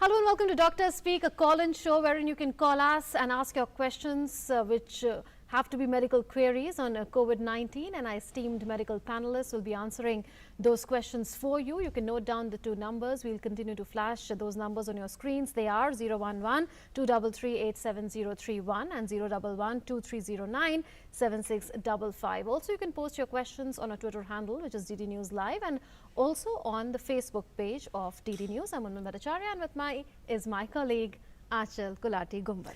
Hello and welcome to Dr. Speak, a call-in show wherein you can call us and ask your questions which have to be medical queries on COVID-19, and our esteemed medical panelists will be answering those questions for you. You can note down the two numbers. We'll continue to flash those numbers on your screens. They are 011-233-87031 and 011-2309-7655. Also, you can post your questions on our Twitter handle, which is DD News Live, and also on the Facebook page of DD News. I'm Munmun Bhattacharya, and with me is my colleague आंचल गुलाटी गुंबद।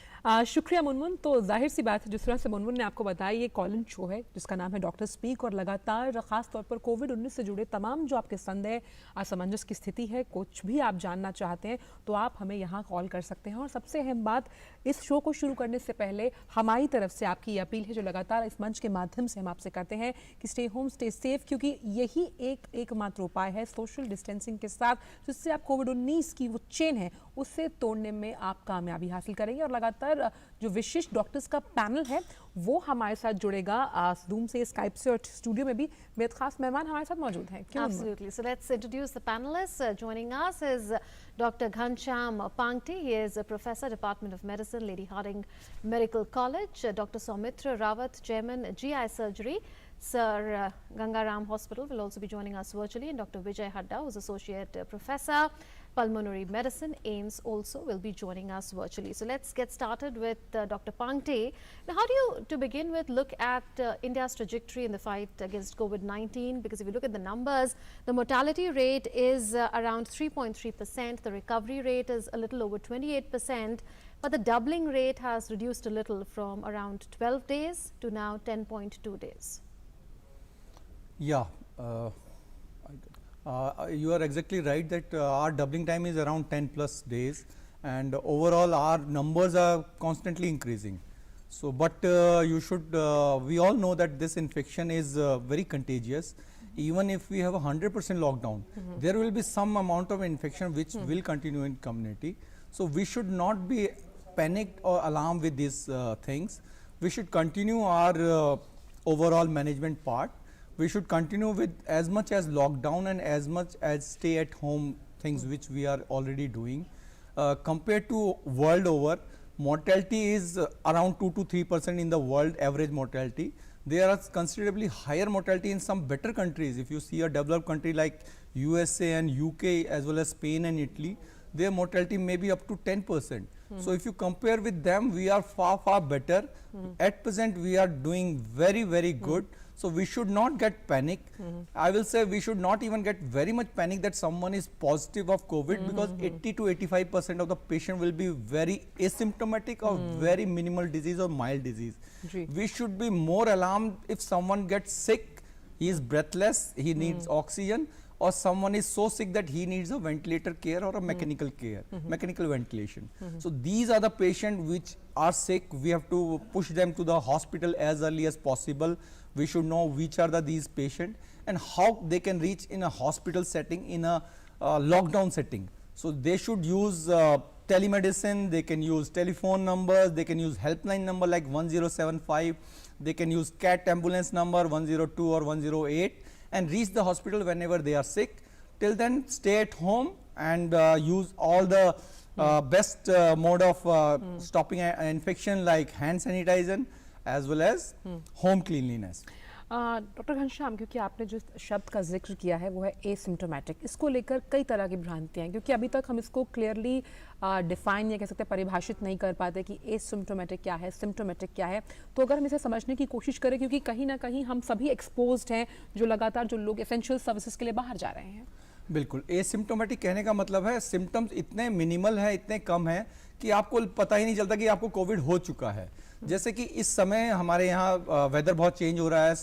शुक्रिया मुनमुन। तो जाहिर सी बात है, जिस तरह से मुनमुन ने आपको बताया, ये कॉल इन शो है जिसका नाम है डॉक्टर स्पीक, और लगातार खास तौर पर कोविड-19 से जुड़े तमाम जो आपके संदेह, असमंजस की स्थिति है, कुछ भी आप जानना चाहते हैं तो आप हमें यहाँ कॉल कर सकते हैं। और सबसे अहम बात, इस शो को शुरू करने से पहले हमारी तरफ से आपकी ये अपील है जो लगातार इस मंच के माध्यम से हम आपसे करते हैं कि स्टे होम, स्टे सेफ, क्योंकि यही एकमात्र उपाय है सोशल डिस्टेंसिंग के साथ, जिससे आप कोविड-19 की वो चेन है उससे तोड़ने में आप कामयाबी हासिल करेंगे। और लगातार जो विशिष्ट डॉक्टर्स का पैनल है वो हमारे साथ जुड़ेगा जूम से, स्काइप से, और स्टूडियो में भी बेहद खास मेहमान हमारे साथ मौजूद हैं। Absolutely. So let's introduce the panelists. Joining us is Dr. Ghanshyam Pangte. He is a professor, Department of Medicine, Lady Hardinge Medical College. Dr. Soumitra Rawat, Chairman, GI Surgery, Sir Gangaram Hospital, will also be joining us virtually, and Dr. Vijay Hadda, who is Associate Professor, Pulmonary Medicine, AIIMS, also will be joining us virtually. So let's get started with Dr. Pangte. Now, how do you, to begin with, look at India's trajectory in the fight against COVID-19? Because if you look at the numbers, the mortality rate is around 3.3%, the recovery rate is a little over 28%, but the doubling rate has reduced a little from around 12 days to now 10.2 days. Yeah, you are exactly right that our doubling time is around 10 plus days, and overall our numbers are constantly increasing. So, but you should, we all know that this infection is very contagious. Even if we have a 100% lockdown, there will be some amount of infection which will continue in community. So, we should not be panicked or alarmed with these things. We should continue our overall management part. We should continue with as much as lockdown and as much as stay at home things which we are already doing. Compared to world over, mortality is around 2 to 3% in the world average mortality. There are considerably higher mortality in some better countries. If you see a developed country like USA and UK as well as Spain and Italy, their mortality may be up to 10%. So if you compare with them, we are far better. At present, we are doing very good. So we should not get panic. I will say we should not even get very much panic that someone is positive of COVID, because 80 to 85% of the patient will be very asymptomatic or very minimal disease or mild disease. We should be more alarmed if someone gets sick, he is breathless, he needs oxygen, or someone is so sick that he needs a ventilator care or a mechanical care, mechanical ventilation. So these are the patients which are sick. We have to push them to the hospital as early as possible. We should know which are these patients and how they can reach in a hospital setting, in a lockdown setting. So they should use telemedicine, they can use telephone numbers, they can use helpline number like 1075, they can use CAT ambulance number 102 or 108 and reach the hospital whenever they are sick. Till then, stay at home and use all the best mode of stopping infection like hand sanitizer as well as home cleanliness. Doctor Ghanshyam, क्योंकि आपने जो शब्द का जिक्र किया है वो है एसिम्प्टोमेटिक, इसको लेकर कई तरह की भ्रांतियां हैं, क्योंकि अभी तक हम इसको क्लियरली डिफाइन या कह सकते हैं परिभाषित नहीं कर पाते कि एसिम्प्टोमेटिक क्या है, सिम्प्टोमेटिक क्या है। तो अगर हम इसे समझने की कोशिश करें, क्योंकि कहीं ना कहीं हम सभी एक्सपोज्ड हैं, जो लगातार जो लोग एसेंशियल सर्विसेज के लिए बाहर जा रहे हैं। बिल्कुल, एसिम्प्टोमेटिक कहने का मतलब है सिम्टम्स इतने मिनिमल है, इतने कम है कि आपको पता ही नहीं चलता कि आपको कोविड हो चुका है। जैसे कि इस समय हमारे यहाँ वेदर बहुत चेंज हो रहा है,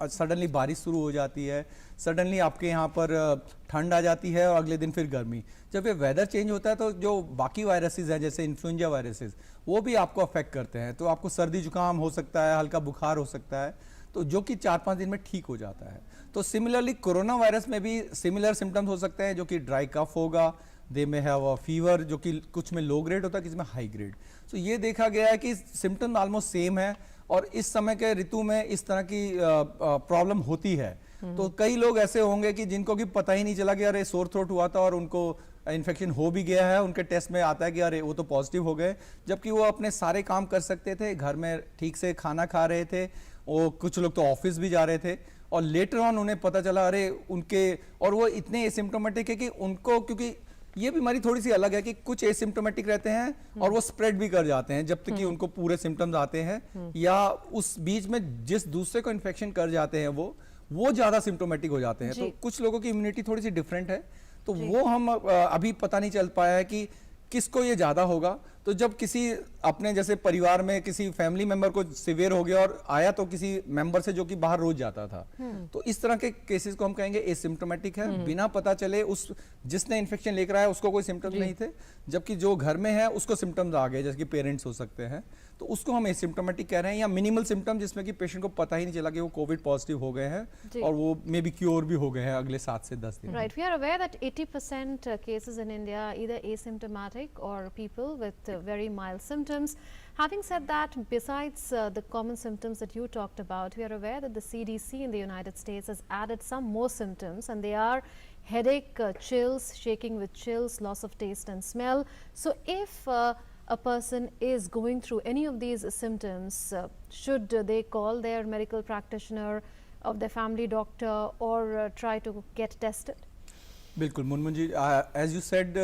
सडनली बारिश शुरू हो जाती है, सडनली आपके यहाँ पर ठंड आ जाती है और अगले दिन फिर गर्मी। जब ये वेदर चेंज होता है तो जो बाकी वायरसेस हैं जैसे इन्फ्लुएंजा वायरसेस, वो भी आपको अफेक्ट करते हैं। तो आपको सर्दी जुकाम हो सकता है, हल्का बुखार हो सकता है, तो जो कि 4-5 दिन में ठीक हो जाता है। तो सिमिलरली कोरोना वायरस में भी सिमिलर सिम्टम्स हो सकते हैं, जो कि ड्राई कफ होगा, दे में हैव अ फीवर, जो कि कुछ में लो ग्रेड होता है, किसी में हाई ग्रेड। तो ये देखा गया है कि सिम्टम ऑलमोस्ट सेम है और इस समय के ऋतु में इस तरह की प्रॉब्लम होती है। तो कई लोग ऐसे होंगे कि जिनको कि पता ही नहीं चला कि अरे सोर थ्रोट हुआ था और उनको इन्फेक्शन हो भी गया है, उनके टेस्ट में आता है कि अरे वो तो पॉजिटिव हो गए, जबकि वो अपने सारे काम कर सकते थे, घर में ठीक से खाना खा रहे थे, वो कुछ लोग तो ऑफिस भी जा रहे थे, और लेटर ऑन उन्हें पता चला अरे उनके, और वो इतने एसिम्प्टोमेटिक है कि उनको, क्योंकि ये बीमारी थोड़ी सी अलग है कि कुछ एसिम्प्टोमेटिक रहते हैं और वो स्प्रेड भी कर जाते हैं जब तक कि उनको पूरे सिम्टम्स आते हैं, या उस बीच में जिस दूसरे को इन्फेक्शन कर जाते हैं वो ज्यादा सिम्टोमेटिक हो जाते हैं। तो कुछ लोगों की इम्यूनिटी थोड़ी सी डिफरेंट है, तो वो हम अभी पता नहीं चल पाया है कि किसको ये ज्यादा होगा। तो जब किसी अपने जैसे परिवार में किसी फैमिली मेंबर को सिवियर हो गया और आया तो किसी मेंबर से जो कि बाहर रोज जाता था, तो इस तरह के केसेस को हम कहेंगे एसिम्प्टोमेटिक है, बिना पता चले उस जिसने इन्फेक्शन लेकर आया उसको कोई सिम्टम्स नहीं थे, जबकि जो घर में है उसको सिम्टम्स आ गए, जैसे कि पेरेंट्स हो सकते हैं, तो उसको हम एसिम्प्टोमेटिक कह रहे हैं, या मिनिमल सिम्टम जिसमें कि पेशेंट को पता ही नहीं चला कि वो कोविड पॉजिटिव हो गए हैं और वो मे बी क्योर भी हो गए हैं अगले 7 से 10 दिन। Right, we are aware that 80% cases in India are either asymptomatic or people with very mild symptoms. Having said that, besides the common symptoms that you talked about, we are aware that the CDC in the United States has added some more symptoms, and they are headache, chills, shaking with chills, loss of taste and smell. So if a person is going through any of these symptoms, should they call their medical practitioner, of their family doctor, or try to get tested? बिल्कुल मुनमुन जी, as you said,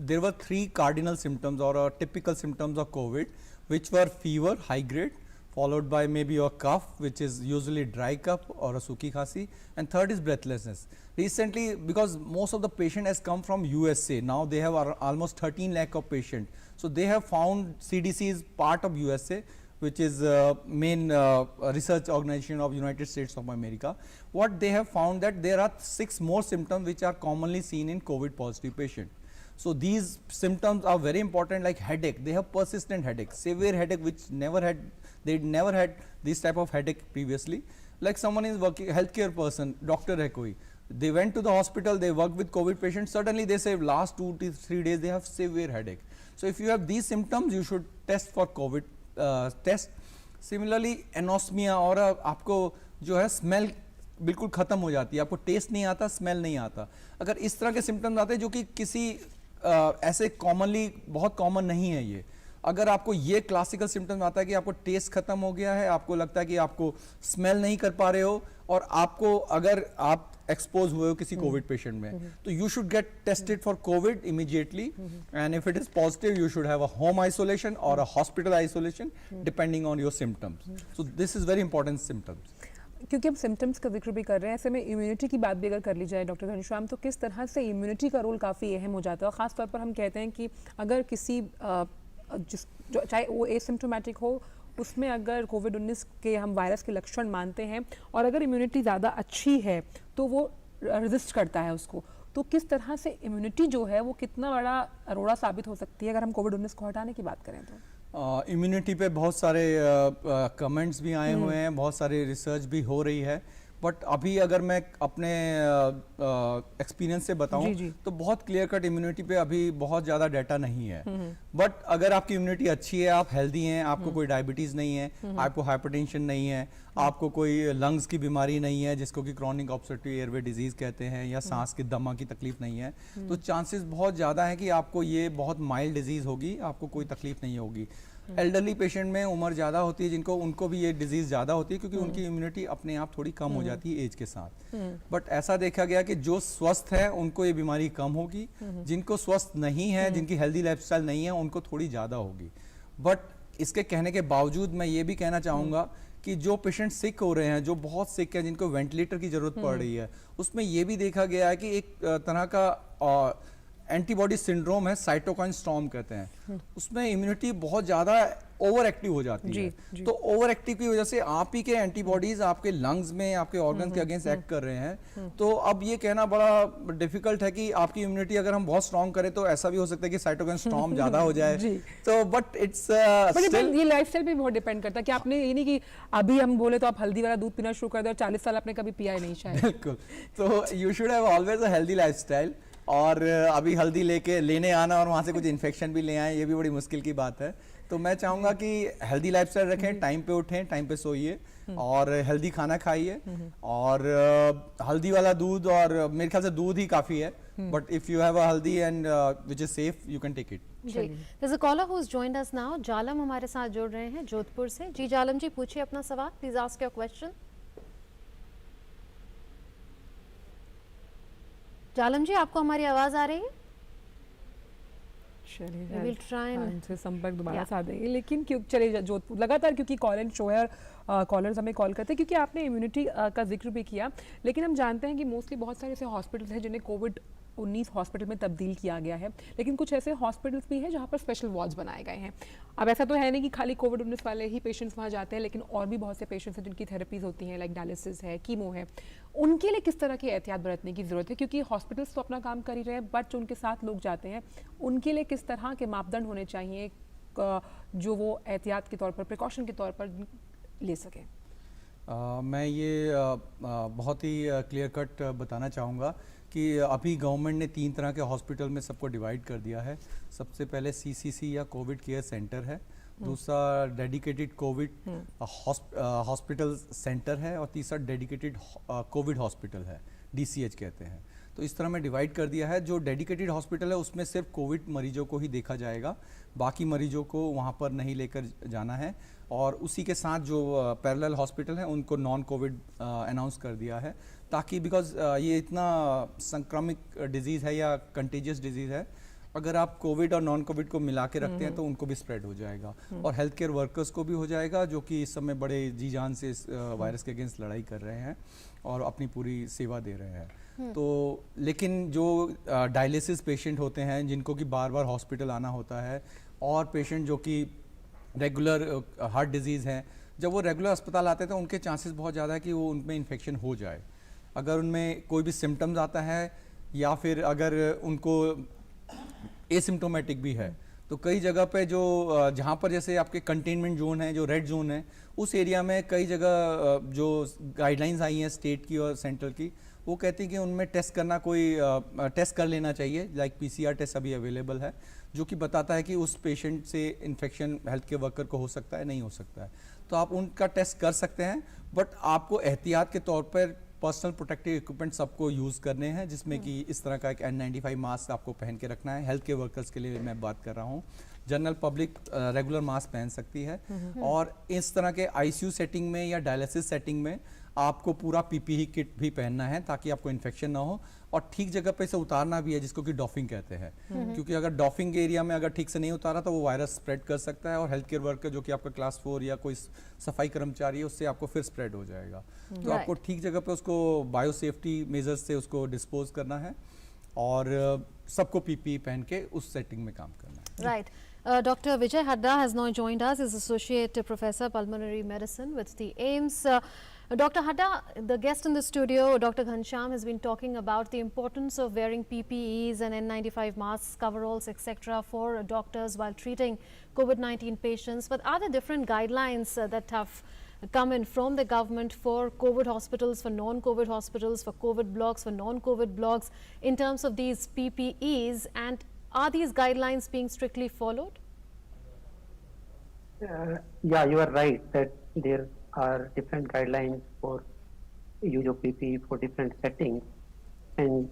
there were 3 cardinal symptoms or typical symptoms of COVID, which were fever, high grade, followed by maybe a cough, which is usually dry cough or a सूखी खांसी, and third is breathlessness. Recently, because most of the patient has come from USA, now they have almost 13 lakh of patient, so they have found CDC is part of USA, which is main research organization of United States of America. What they have found that there are 6 more symptoms which are commonly seen in COVID positive patient. So these symptoms are very important, like headache. They have persistent headache, severe headache, which they never had this type of headache previously. Like someone is working, healthcare person, doctor hai koi, they went to the hospital, they worked with COVID patients, suddenly they say last 2 to 3 days they have severe headache. So if you have these symptoms, you should test for COVID test. Similarly anosmia, और आपको जो है smell बिल्कुल खत्म हो जाती है, आपको टेस्ट नहीं आता, स्मेल नहीं आता, अगर इस तरह के सिम्टम्स आते हैं जो कि किसी ऐसे कॉमनली बहुत कॉमन नहीं है, ये अगर आपको ये क्लासिकल सिम्टम्स आता है कि आपको टेस्ट खत्म हो गया है, आपको लगता है कि आपको स्मेल नहीं कर पा रहे हो, और आपको अगर आप एक्सपोज हुए हो किसी कोविड पेशेंट में, तो you should get tested for covid immediately, and if it is positive you should have a home isolation और a hospital isolation depending on your symptoms. So this is very important symptoms. क्योंकि हम symptoms का जिक्र भी कर रहे हैं, ऐसे में इम्यूनिटी की बात भी अगर कर ली जाए डॉक्टर घनश्याम, तो किस तरह से इम्यूनिटी का रोल काफ़ी अहम हो जाता है, और ख़ास तौर पर हम कहते हैं कि अगर किसी चाहे वो एसिम्प्टोमेटिक हो, उसमें अगर कोविड-19 के हम वायरस के लक्षण मानते हैं और अगर इम्यूनिटी ज़्यादा अच्छी है तो वो रेजिस्ट करता है उसको, तो किस तरह से इम्यूनिटी जो है वो कितना बड़ा अरोड़ा साबित हो सकती है अगर हम कोविड-19 को हटाने की बात करें तो? इम्यूनिटी पे बहुत सारे कमेंट्स भी आए हुए हैं, बहुत सारे रिसर्च भी हो रही है, बट अभी अगर मैं अपने एक्सपीरियंस से बताऊं तो बहुत क्लियर कट इम्यूनिटी पे अभी बहुत ज़्यादा डाटा नहीं है। बट अगर आपकी इम्यूनिटी अच्छी है, आप हेल्दी हैं, आपको कोई डायबिटीज़ नहीं है, आपको हाइपरटेंशन नहीं है, आपको कोई लंग्स की बीमारी नहीं है जिसको कि क्रॉनिक ऑब्स्ट्रक्टिव एयरवे डिजीज़ कहते हैं, या सांस की दमा की तकलीफ नहीं है, तो चांसेस बहुत ज़्यादा है कि आपको ये बहुत माइल्ड डिजीज़ होगी, आपको कोई तकलीफ नहीं होगी। एल्डरली पेशेंट में उम्र ज़्यादा होती है, जिनको उनको भी ये डिजीज़ ज़्यादा होती है क्योंकि उनकी इम्यूनिटी अपने आप थोड़ी कम हो जाती है एज के साथ। बट ऐसा देखा गया कि जो स्वस्थ है उनको ये बीमारी कम होगी, जिनको स्वस्थ नहीं है, जिनकी हेल्दी लाइफस्टाइल नहीं है, उनको थोड़ी ज़्यादा होगी। बट इसके कहने के बावजूद मैं ये भी कहना चाहूँगा कि जो पेशेंट सिक हो रहे हैं, जो बहुत सिक है, जिनको वेंटिलेटर की ज़रूरत पड़ रही है, उसमें ये भी देखा गया है कि एक तरह का एंटीबॉडी सिंड्रोम है, साइटोकाइन स्टॉर्म कहते हैं, उसमें इम्यूनिटी बहुत ज़्यादा ओवर एक्टिव हो जाती है। तो ओवर एक्टिव की वजह से आप ही के एंटीबॉडीज आपके लंग्स में, आपके ऑर्गन्स के अगेंस्ट एक्ट कर रहे हैं। तो अब ये कहना बड़ा डिफिकल्ट है कि आपकी इम्यूनिटी अगर हम बहुत स्ट्रॉन्ग करें तो ऐसा भी हो सकता है कि साइटोकाइन स्टॉर्म ज्यादा हो जाए। तो बट इट्स ये लाइफस्टाइल पे बहुत डिपेंड करता है कि आपने ये नहीं कि अभी हम बोले तो आप हल्दी वाला दूध पीना शुरू कर दो और 40 साल आपने कभी पिया ही नहीं शायद। बिल्कुल, तो you should have always a healthy lifestyle, और अभी हल्दी लेने आना और वहाँ से कुछ इन्फेक्शन भी ले आए, ये भी बड़ी मुश्किल की बात है। तो मैं चाहूंगा कि हेल्दी लाइफस्टाइल रखें, टाइम पे उठें, टाइम पे सोइए और हेल्दी खाना खाइए और हल्दी वाला दूध, और मेरे ख्याल से दूध ही काफी है, but if you have a haldi and which is safe you can take it. जी, there's a caller who's joined us now. Jalam हमारे साथ जुड़ रहे हैं जोधपुर से। जी जालम जी, पूछिए अपना सवाल, प्लीज आस्क योर क्वेश्चन। जालम जी, आपको हमारी आवाज आ रही है? We will try and- इनसे संपर्क दोबारा Yeah. साधेंगे, लेकिन क्यों चले जोधपुर लगातार, क्योंकि कॉल एंड शो है, कॉलर्स हमें कॉल करते हैं, क्योंकि आपने इम्यूनिटी का जिक्र भी किया, लेकिन हम जानते हैं कि मोस्टली बहुत सारे ऐसे हॉस्पिटल्स हैं जिन्हें कोविड-19 हॉस्पिटल में तब्दील किया गया है, लेकिन कुछ ऐसे हॉस्पिटल्स भी हैं जहाँ पर स्पेशल वार्ड्स बनाए गए हैं। अब ऐसा तो है नहीं कि खाली कोविड-19 वाले ही पेशेंट्स वहाँ जाते हैं, लेकिन और भी बहुत से पेशेंट्स हैं जिनकी थेरेपीज होती हैं, लाइक डायलिसिस है, कीमो है। उनके लिए किस तरह की एहतियात बरतने की ज़रूरत है, क्योंकि हॉस्पिटल्स तो अपना काम कर ही रहे हैं, बट जो उनके साथ लोग जाते हैं उनके लिए किस तरह के मापदंड होने चाहिए जो वो एहतियात के तौर पर, प्रिकॉशन के तौर पर ले सकें? मैं ये बहुत ही क्लियर कट बताना चाहूँगा कि अभी गवर्नमेंट ने 3 तरह के हॉस्पिटल में सबको डिवाइड कर दिया है। सबसे पहले सीसीसी या कोविड केयर सेंटर है, दूसरा डेडिकेटेड कोविड हॉस्पिटल सेंटर है, और तीसरा डेडिकेटेड कोविड हॉस्पिटल है, डीसीएच कहते हैं। तो इस तरह में डिवाइड कर दिया है। जो डेडिकेटेड हॉस्पिटल है उसमें सिर्फ कोविड मरीजों को ही देखा जाएगा, बाकी मरीजों को वहाँ पर नहीं लेकर जाना है, और उसी के साथ जो पैरेलल हॉस्पिटल हैं उनको नॉन कोविड अनाउंस कर दिया है, ताकि बिकॉज ये इतना संक्रामक डिजीज़ है या कंटेजियस डिजीज़ है, अगर आप कोविड और नॉन कोविड को मिला के रखते हैं तो उनको भी स्प्रेड हो जाएगा, और हेल्थ केयर वर्कर्स को भी हो जाएगा, जो कि इस समय बड़े जी जान से इस वायरस के अगेंस्ट लड़ाई कर रहे हैं और अपनी पूरी सेवा दे रहे हैं। तो लेकिन जो डायलिसिस पेशेंट होते हैं, जिनको कि बार बार हॉस्पिटल आना होता है, और पेशेंट जो कि रेगुलर हार्ट डिजीज़ हैं, जब वो रेगुलर अस्पताल आते हैं तो उनके चांसेस बहुत ज़्यादा है कि वो उनमें इन्फेक्शन हो जाए। अगर उनमें कोई भी सिम्टम्स आता है या फिर अगर उनको एसिम्टोमेटिक भी है, तो कई जगह पे जो जहाँ पर जैसे आपके कंटेनमेंट जोन है, जो रेड जोन है, उस एरिया में कई जगह जो गाइडलाइंस आई हैं स्टेट की और सेंट्रल की, वो कहती है कि उनमें टेस्ट करना, कोई टेस्ट कर लेना चाहिए, लाइक पीसीआर टेस्ट अभी अवेलेबल है, जो कि बताता है कि उस पेशेंट से इन्फेक्शन हेल्थ केयर वर्कर को हो सकता है, नहीं हो सकता है। तो आप उनका टेस्ट कर सकते हैं, बट आपको एहतियात के तौर पर पर्सनल प्रोटेक्टिव इक्विपमेंट सबको यूज़ करने हैं, जिसमें कि इस तरह का एक N95 मास्क आपको पहन के रखना है। हेल्थ केयर वर्कर्स के लिए मैं बात कर रहा हूँ, जनरल पब्लिक रेगुलर मास्क पहन सकती है, और इस तरह के आईसीयू सेटिंग में या डायलिसिस सेटिंग में आपको पूरा पीपीई किट भी पहनना है, ताकि आपको इन्फेक्शन ना हो, और ठीक जगह पे इसे उतारना भी है, जिसको कि डॉफिंग कहते हैं, क्योंकि अगर डॉफिंग एरिया में अगर ठीक से नहीं उतारा तो वो वायरस स्प्रेड कर सकता है, और हेल्थ केयर वर्कर जो कि आपका क्लास 4 या कोई सफाई कर्मचारी है, उससे आपको फिर स्प्रेड हो जाएगा। तो आपको ठीक जगह पे उसको बायो सेफ्टी मेजर्स से उसको डिस्पोज करना है, और सबको पीपीई पहन के उस सेटिंग में काम करना है। Right. Dr. Vijay Hadda has now joined us as Associate Professor Pulmonary Medicine with the AIIMS. Dr. Hadda, the guest in the studio, Dr. Ghanshyam, has been talking about the importance of wearing PPEs and N95 masks, coveralls, etc. for doctors while treating COVID-19 patients. But are there different guidelines that have come in from the government for COVID hospitals, for non-COVID hospitals, for COVID blocks, for non-COVID blocks, in terms of these PPEs, and are these guidelines being strictly followed? Yeah, you are right that there are different guidelines for use of PPE for different settings, and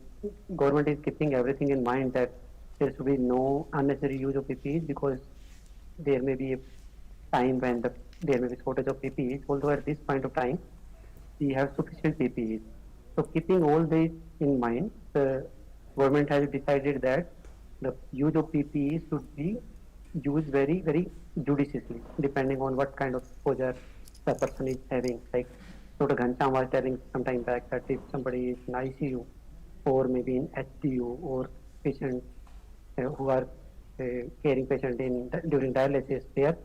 government is keeping everything in mind that there should be no unnecessary use of PPEs, because there may be a time when there may be shortage of PPEs, although at this point of time we have sufficient PPEs. So keeping all this in mind, the government has decided that the use of PPE should be used very, very judiciously, depending on what kind of exposure the person is having. Like Dr. Ghanshyam was telling some time back that if somebody is in ICU or maybe in HDU, or patients who are caring patient during dialysis, there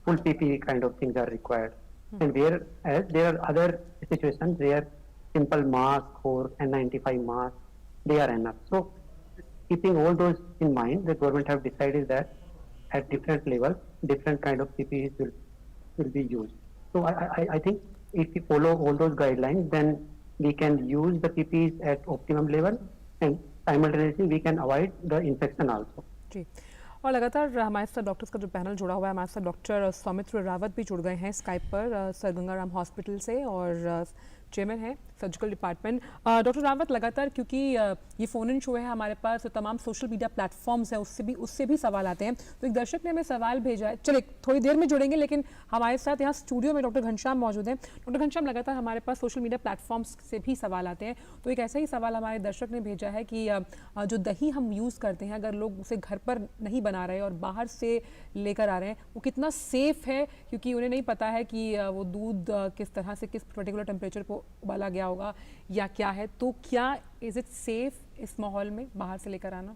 full PPE kind of things are required. And whereas there are other situations where simple mask or N95 mask, they are enough. So keeping all those in mind, the government have decided that at different levels, different kind of PPEs will be used. So I think if we follow all those guidelines, then we can use the PPEs at optimum level, and simultaneously we can avoid the infection also. जी, और लगातार हमारे साथ doctors का जो panel जुड़ा हुआ है, हमारे साथ डॉक्टर सौमित्र रावत भी जुड़ गए हैं स्काइप पर सर गंगाराम हॉस्पिटल से और चेयरमैन है सर्जिकल डिपार्टमेंट। डॉक्टर रावत, लगातार क्योंकि ये फ़ोन इन शो है हमारे पास, तो तमाम सोशल मीडिया प्लेटफॉर्म्स हैं, उससे भी सवाल आते हैं। तो एक दर्शक ने हमें सवाल भेजा है, चलिए थोड़ी देर में जुड़ेंगे, लेकिन हमारे साथ यहाँ स्टूडियो में डॉक्टर घनश्याम मौजूद हैं। डॉक्टर घनश्याम, लगातार हमारे पास सोशल मीडिया प्लेटफॉर्म्स से भी सवाल आते हैं, तो एक ऐसा ही सवाल हमारे दर्शक ने भेजा है कि जो दही हम यूज़ करते हैं, अगर लोग उसे घर पर नहीं बना रहे और बाहर से लेकर आ रहे हैं, वो कितना सेफ़ है, क्योंकि उन्हें नहीं पता है कि वो दूध किस तरह से किस पर्टिकुलर टेम्परेचर पर उबाला गया होगा या क्या है। तो क्या इज इट सेफ इस माहौल में बाहर से लेकर आना?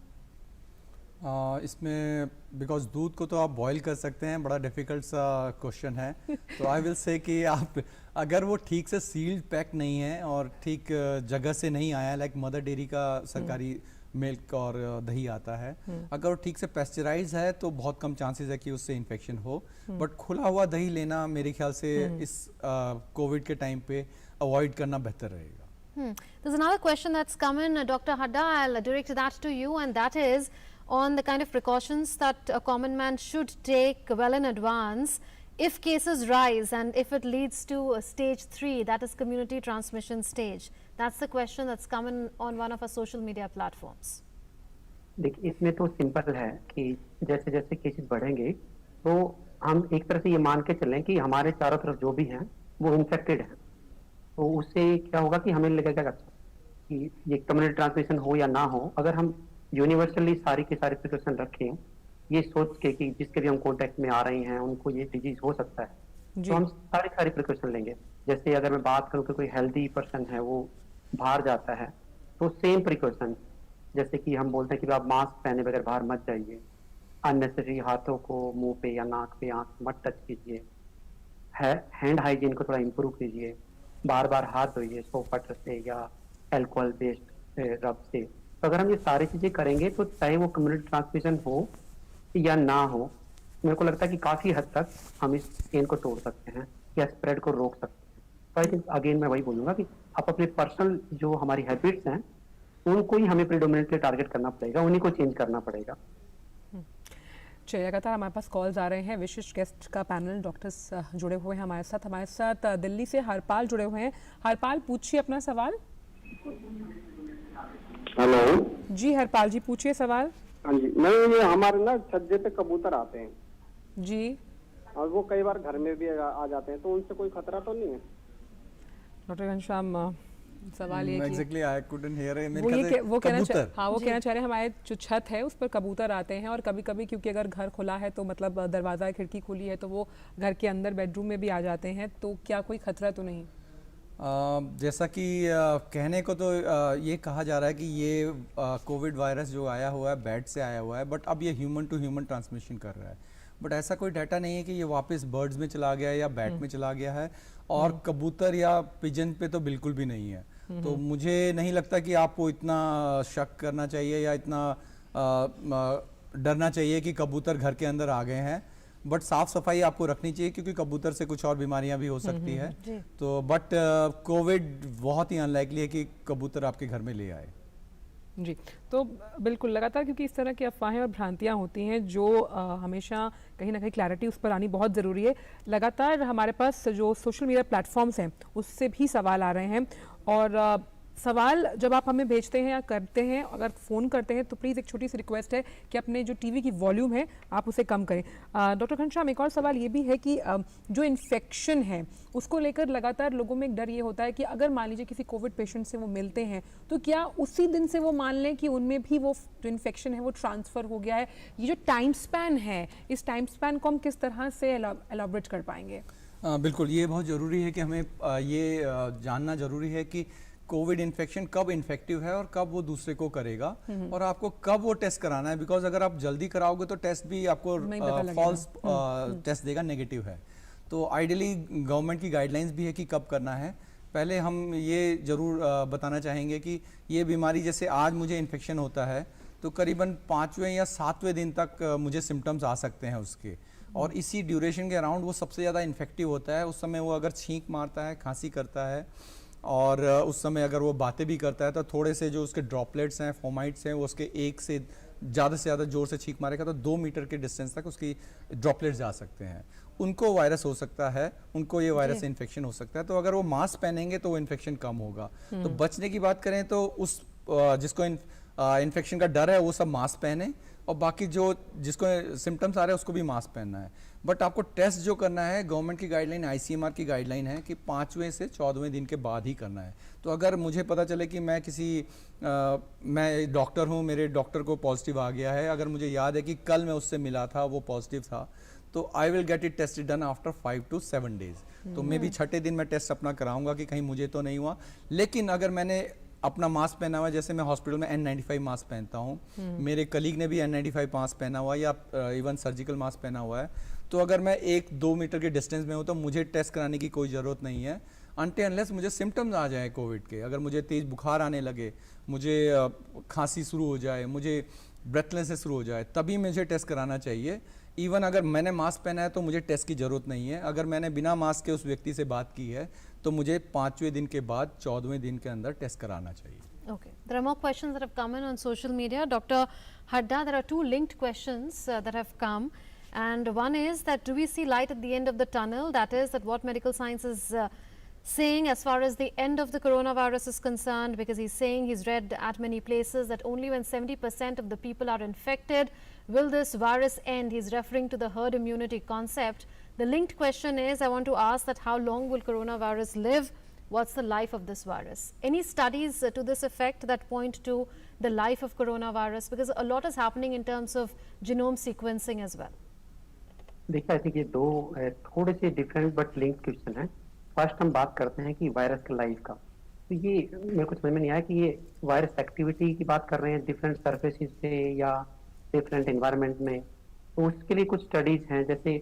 इसमें बिकॉज दूध को तो आप बॉईल कर सकते हैं, बड़ा डिफिकल्ट सा क्वेश्चन है। तो आई विल से कि आप अगर वो ठीक से सील्ड पैक नहीं है और ठीक जगह से नहीं आया, लाइक मदर डेयरी का सरकारी मिल्क और दही आता है, अगर वो ठीक से पेस्चराइज है तो बहुत कम चांसेस है कि उससे इन्फेक्शन हो। बट खुला हुआ दही लेना मेरे ख्याल से इस कोविड के टाइम पे अवॉइड करना बेहतर रहेगा। There's another question that's come in, Dr. Hadda. I'll direct that to you, and that is on the kind of precautions that a common man should take well in advance if cases rise and if it leads to stage 3, that is community transmission stage. That's the question that's come in on one of our social media platforms. देखिए, इसमें तो simple है कि जैसे जैसे cases बढ़ेंगे तो हम एक तरह से ये मान के चलें कि हमारे चारों तरफ जो भी हैं वो इन्फेक्टेड हैं। तो उससे क्या होगा कि हमें लगेगा कि ये कम्युनिटी ट्रांसमिशन हो या ना हो, अगर हम यूनिवर्सली सारी की सारी प्रिकॉशन रखें, ये सोच के कि जिसके भी हम कॉन्टेक्ट में आ रहे हैं उनको ये डिजीज हो सकता है, तो हम सारी प्रिकॉशन लेंगे। जैसे अगर मैं बात करूं कि कोई हेल्दी पर्सन है वो बाहर जाता है, तो सेम प्रिकॉशन, जैसे कि हम बोलते हैं कि आप मास्क पहने बगैर बाहर मत जाइए, अननेसेसरी हाथों को मुंह पे या नाक पे आंख मत टच कीजिए, हैंड हाइजीन को थोड़ा इम्प्रूव कीजिए, बार बार हाथ धोइए सोप वाटर से या अल्कोहल बेस्ड रब से। तो अगर हम ये सारी चीजें करेंगे तो चाहे वो कम्युनिटी ट्रांसमिशन हो या ना हो, मेरे को लगता है कि काफी हद तक हम इस चेन को तोड़ सकते हैं या स्प्रेड को रोक सकते हैं। तो आई थिंक अगेन मैं वही बोलूंगा कि आप अपने पर्सनल जो हमारी हैबिट्स हैं उनको ही हमें प्रीडोमिनेटली टारगेट करना पड़ेगा, उन्हीं को चेंज करना पड़ेगा। चलिए, लगातार हमारे पास कॉल्स आ रहे हैं। विशिष्ट गेस्ट का पैनल डॉक्टर्स जुड़े हुए हैं हमारे साथ दिल्ली से हरपाल जुड़े हुए हैं। हरपाल, पूछिए अपना सवाल। हेलो जी हरपाल जी, पूछिए सवाल। हाँ जी, नहीं ये हमारे ना छज्जे पे कबूतर आते हैं जी, और वो कई बार घर में भी आ जाते हैं, तो उनसे कोई खतरा तो नहीं है? डॉक्टर घनश्याम, सवाल ये Exactly, I couldn't hear it. मेरे वो ख्याल ये से वो कहना कबूतर। हाँ, वो कहना चाह रहे हैं हमारे जो छत है उस पर कबूतर आते हैं, और कभी कभी क्योंकि अगर घर खुला है तो मतलब दरवाज़ा खिड़की खुली है तो वो घर के अंदर बेडरूम में भी आ जाते हैं, तो क्या कोई खतरा तो नहीं? जैसा कि कहने को तो ये कहा जा रहा है कि ये कोविड वायरस जो आया हुआ है बैट से आया हुआ है, बट अब ये ह्यूमन टू ह्यूमन ट्रांसमिशन कर रहा है। बट ऐसा कोई डाटा नहीं है कि ये वापस बर्ड्स में चला गया या बैट में चला गया है, और कबूतर या पिजन पे तो बिल्कुल भी नहीं है। तो मुझे नहीं लगता कि आपको इतना शक करना चाहिए या इतना डरना चाहिए कि कबूतर घर के अंदर आ गए हैं। बट साफ सफाई आपको रखनी चाहिए, क्योंकि कबूतर से कुछ और बीमारियां भी हो सकती है। तो बट कोविड बहुत ही अनलाइकली है कि कबूतर आपके घर में ले आए। जी, तो बिल्कुल लगातार क्योंकि इस तरह की अफवाहें और भ्रांतियां होती हैं जो हमेशा कहीं ना कहीं क्लैरिटी उस पर आनी बहुत ज़रूरी है। लगातार हमारे पास जो सोशल मीडिया प्लेटफॉर्म्स हैं उससे भी सवाल आ रहे हैं, और सवाल जब आप हमें भेजते हैं या करते हैं, अगर फ़ोन करते हैं तो प्लीज़ एक छोटी सी रिक्वेस्ट है कि अपने जो टीवी की वॉल्यूम है आप उसे कम करें। डॉक्टर घनश्याम, एक और सवाल ये भी है कि जो इन्फेक्शन है उसको लेकर लगातार लोगों में एक डर ये होता है कि अगर मान लीजिए किसी कोविड पेशेंट से वो मिलते हैं तो क्या उसी दिन से वो मान लें कि उनमें भी वो जो इन्फेक्शन है वो ट्रांसफ़र हो गया है? ये जो टाइम स्पैन है, इस टाइम स्पैन को हम किस तरह से एलॉबरेट कर पाएंगे? बिल्कुल, ये बहुत ज़रूरी है कि हमें ये जानना ज़रूरी है कि कोविड इन्फेक्शन कब इन्फेक्टिव है और कब वो दूसरे को करेगा, और आपको कब वो टेस्ट कराना है। बिकॉज अगर आप जल्दी कराओगे तो टेस्ट भी आपको फॉल्स टेस्ट देगा, नेगेटिव है। तो आइडियली गवर्नमेंट की गाइडलाइंस भी है कि कब करना है। पहले हम ये ज़रूर बताना चाहेंगे कि ये बीमारी, जैसे आज मुझे इन्फेक्शन होता है तो करीबन 5वें या 7वें दिन तक मुझे सिम्टम्स आ सकते हैं उसके, और इसी ड्यूरेशन के अराउंड वो सबसे ज़्यादा इन्फेक्टिव होता है। उस समय वो अगर छींक मारता है, खांसी करता है, और उस समय अगर वो बातें भी करता है तो थोड़े से जो उसके ड्रॉपलेट्स हैं, फोमाइट्स हैं, वो उसके 1 से ज़्यादा से ज़्यादा जोर से छींक मारेगा तो 2 मीटर के डिस्टेंस तक उसकी ड्रॉपलेट्स जा सकते हैं, उनको वायरस हो सकता है, उनको ये वायरस से इन्फेक्शन हो सकता है। तो अगर वो मास्क पहनेंगे तो वो इन्फेक्शन कम होगा। तो बचने की बात करें तो उस जिसको इन्फेक्शन का डर है वो सब मास्क पहने, और बाकी जो जिसको सिम्टम्स आ रहे हैं उसको भी मास्क पहनना है। बट आपको टेस्ट जो करना है, गवर्नमेंट की गाइडलाइन, ICMR की गाइडलाइन है कि 5वें से 14वें दिन के बाद ही करना है। तो अगर मुझे पता चले कि मैं मैं डॉक्टर हूँ, मेरे डॉक्टर को पॉजिटिव आ गया है, अगर मुझे याद है कि कल मैं उससे मिला था, वो पॉजिटिव था, तो I will get it tested done after 5 to 7 days. तो मे बी 6ठे दिन मैं टेस्ट अपना कराऊंगा कि कहीं मुझे तो नहीं हुआ। लेकिन अगर मैंने अपना मास्क पहना हुआ है, जैसे मैं हॉस्पिटल में N95 मास्क पहनता हूँ, मेरे कलीग ने भी N95 मास्क पहना हुआ है, या इवन सर्जिकल मास्क पहना हुआ है, तो अगर मैं 1-2 मीटर के डिस्टेंस में हूँ तो मुझे टेस्ट कराने की कोई ज़रूरत नहीं है, अनटिल अनलेस मुझे सिम्टम्स आ जाए कोविड के। अगर मुझे तेज़ बुखार आने लगे, मुझे खांसी शुरू हो जाए, मुझे ब्रेथलेसनेस शुरू हो जाए, तभी मुझे टेस्ट कराना चाहिए। इवन अगर मैंने मास्क पहना है तो मुझे टेस्ट की ज़रूरत नहीं है। अगर मैंने बिना मास्क के उस व्यक्ति से बात की है तो मुझे 5वें दिन के बाद 14वें दिन के अंदर टेस्ट कराना चाहिए। Okay. There are more questions that have come in on social media. Dr. Hadda, there are two linked questions that have come. And one is that do we see light at the end of the tunnel? That is that what medical science is saying as far as the end of the coronavirus is concerned, because he's saying he's read at many places that only when 70% of the people are infected will this virus end. He's referring to the herd immunity concept. The linked question is, I want to ask that how long will coronavirus live? What's the life of this virus? Any studies to this effect that point to the life of coronavirus? Because a lot is happening in terms of genome sequencing as well. देखिए, I think ये दो थोड़े से different but linked question है। First हम बात करते हैं कि वायरस के लाइफ का, तो ये मेरे को समझ में नहीं आया कि ये वायरस एक्टिविटी की बात कर रहे हैं डिफरेंट सरफेसेस पे या डिफरेंट एनवायरनमेंट में। तो उसके लिए कुछ स्टडीज हैं, जैसे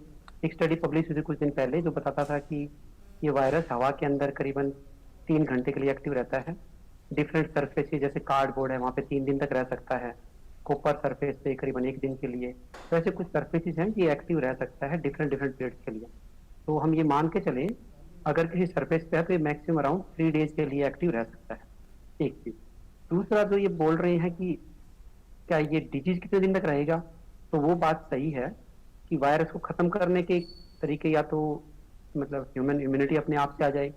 एक स्टडी पब्लिश हुई थी कुछ दिन पहले जो बताता था कि ये वायरस हवा के अंदर करीबन 3 घंटे के लिए एक्टिव रहता है। डिफरेंट सरफेसेस जैसे कार्डबोर्ड है, वहाँ पे 3 दिन तक रह सकता है। कॉपर सरफेस पे करीबन 1 दिन के लिए। तो ऐसे कुछ सरफेसेस हैं ये एक्टिव रह सकता है डिफरेंट पीरियड्स के लिए। तो हम ये मान के चले अगर किसी सरफेस पे है तो ये मैक्सिमम अराउंड 3 डेज के लिए एक्टिव रह सकता है, एक चीज। दूसरा जो ये बोल रहे हैं कि क्या ये डिजीज कितने दिन तक रहेगा, तो वो बात सही है कि वायरस को खत्म करने के तरीके या तो मतलब ह्यूमन इम्यूनिटी अपने आप से आ जाए,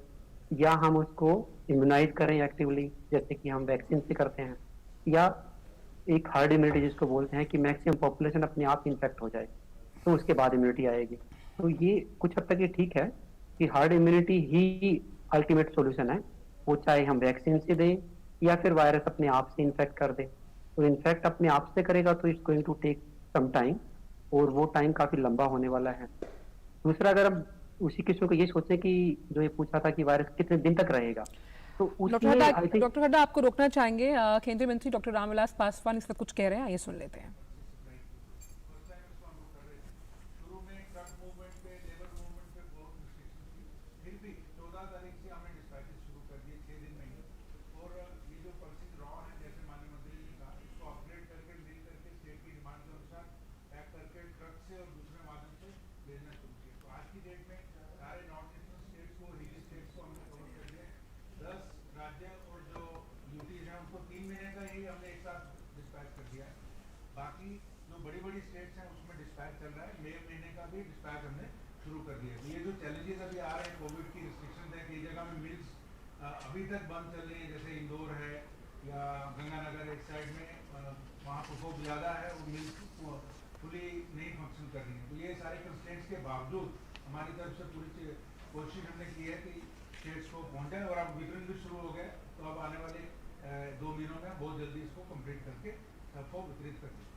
या हम उसको इम्यूनाइज करें एक्टिवली जैसे कि हम वैक्सीन से करते हैं, या एक हार्ड इम्यूनिटी जिसको बोलते हैं कि मैक्सिमम पॉपुलेशन अपने आप इन्फेक्ट हो जाए तो उसके बाद इम्यूनिटी आएगी। तो ये कुछ हद तक ये ठीक है कि हार्ड इम्यूनिटी ही अल्टीमेट सॉल्यूशन है, वो चाहे हम वैक्सीन से दें या फिर वायरस अपने आप से इन्फेक्ट कर दे। तो इन्फेक्ट अपने आप से करेगा तो it's going to take some time, और वो टाइम काफी लंबा होने वाला है। दूसरा, अगर हम उसी किस्म को ये सोचें कि जो ये पूछा था कि वायरस कितने दिन तक रहेगा, तो डॉक्टर हड्डा आपको रोकना चाहेंगे। केंद्रीय मंत्री डॉक्टर रामविलास पासवान इस वक्त कुछ कह रहे हैं, ये सुन लेते हैं। बाकी जो बड़ी बड़ी स्टेट्स हैं उसमें डिस्पैच चल रहा है, मई महीने का भी डिस्पैच हमने शुरू कर दिया। ये जो चैलेंजेस अभी आ रहे हैं कोविड की रिस्ट्रिक्शन है, कई जगह में मिल्स अभी तक बंद चल रही है, जैसे इंदौर है या गंगानगर एक साइड में, वहाँ प्रकोप ज़्यादा है, वो मिल्स फुली नहीं फंक्शन कर रही है। तो ये सारे कंस्ट्रेंट्स के बावजूद हमारी तरफ से पूरी कोशिश हमने की है कि स्टेट्स को पहुँचाए, और अब वितरण भी शुरू हो गया। तो अब आने वाले 2 महीनों में बहुत जल्दी इसको कंप्लीट करके सबको वितरित कर दें।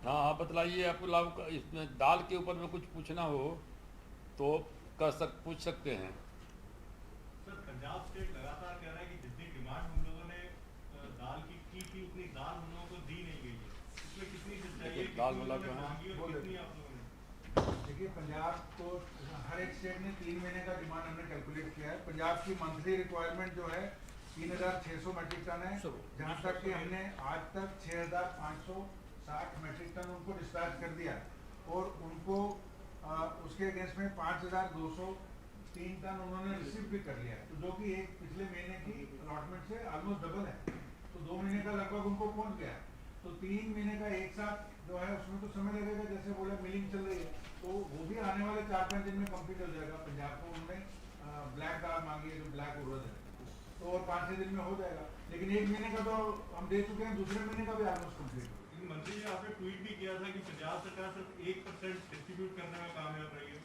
हाँ आप बतलाइए, आपको इसमें दाल के ऊपर में कुछ पूछना हो तो पूछ सकते हैं। सर, पंजाब स्टेट लगातार कह रहा है कि जितनी डिमांड हम लोगों ने दाल की थी उतनी दाल हम लोगों को दी नहीं गई है। इसमें कितनी चाहिए दाल वाला का मांगी और कितनी आप लोगों ने? देखिए, पंजाब को हर एक स्टेट ने 3 महीने का डिमांड हमने कैलकुलेट किया है। पंजाब की मंथली रिक्वायरमेंट जो है 3600 मेट्रिक टन है, जहाँ तक कि हमने आज तक 6560 मेट्रिक टन उनको डिस्पैच कर दिया, और उनको उसके अगेंस्ट में 5200 3 टन उन्होंने रिसीव भी कर लिया है, तो जो कि एक पिछले महीने की अलॉटमेंट से ऑलमोस्ट डबल है, तो 2 महीने का लगभग उनको पहुंच गया। तो 3 महीने का एक साथ जो है उसमें तो समय लगेगा, जैसे बोले मिलिंग चल रही है, तो वो भी आने वाले 4-5 दिन में कंप्लीट हो जाएगा। पंजाब को उन्होंने ब्लैक दाल मांगी है, जो ब्लैक उड़द है, तो और 5-6 दिन में हो जाएगा। लेकिन 1 महीने का तो हम दे चुके हैं, दूसरे महीने का भी ऑलमोस्ट कंप्लीट हो गया। मंत्री जी आपने ट्वीट भी किया था कि पंजाब सरकार सिर्फ 1% डिस्ट्रीब्यूट करने में कामयाब रही है।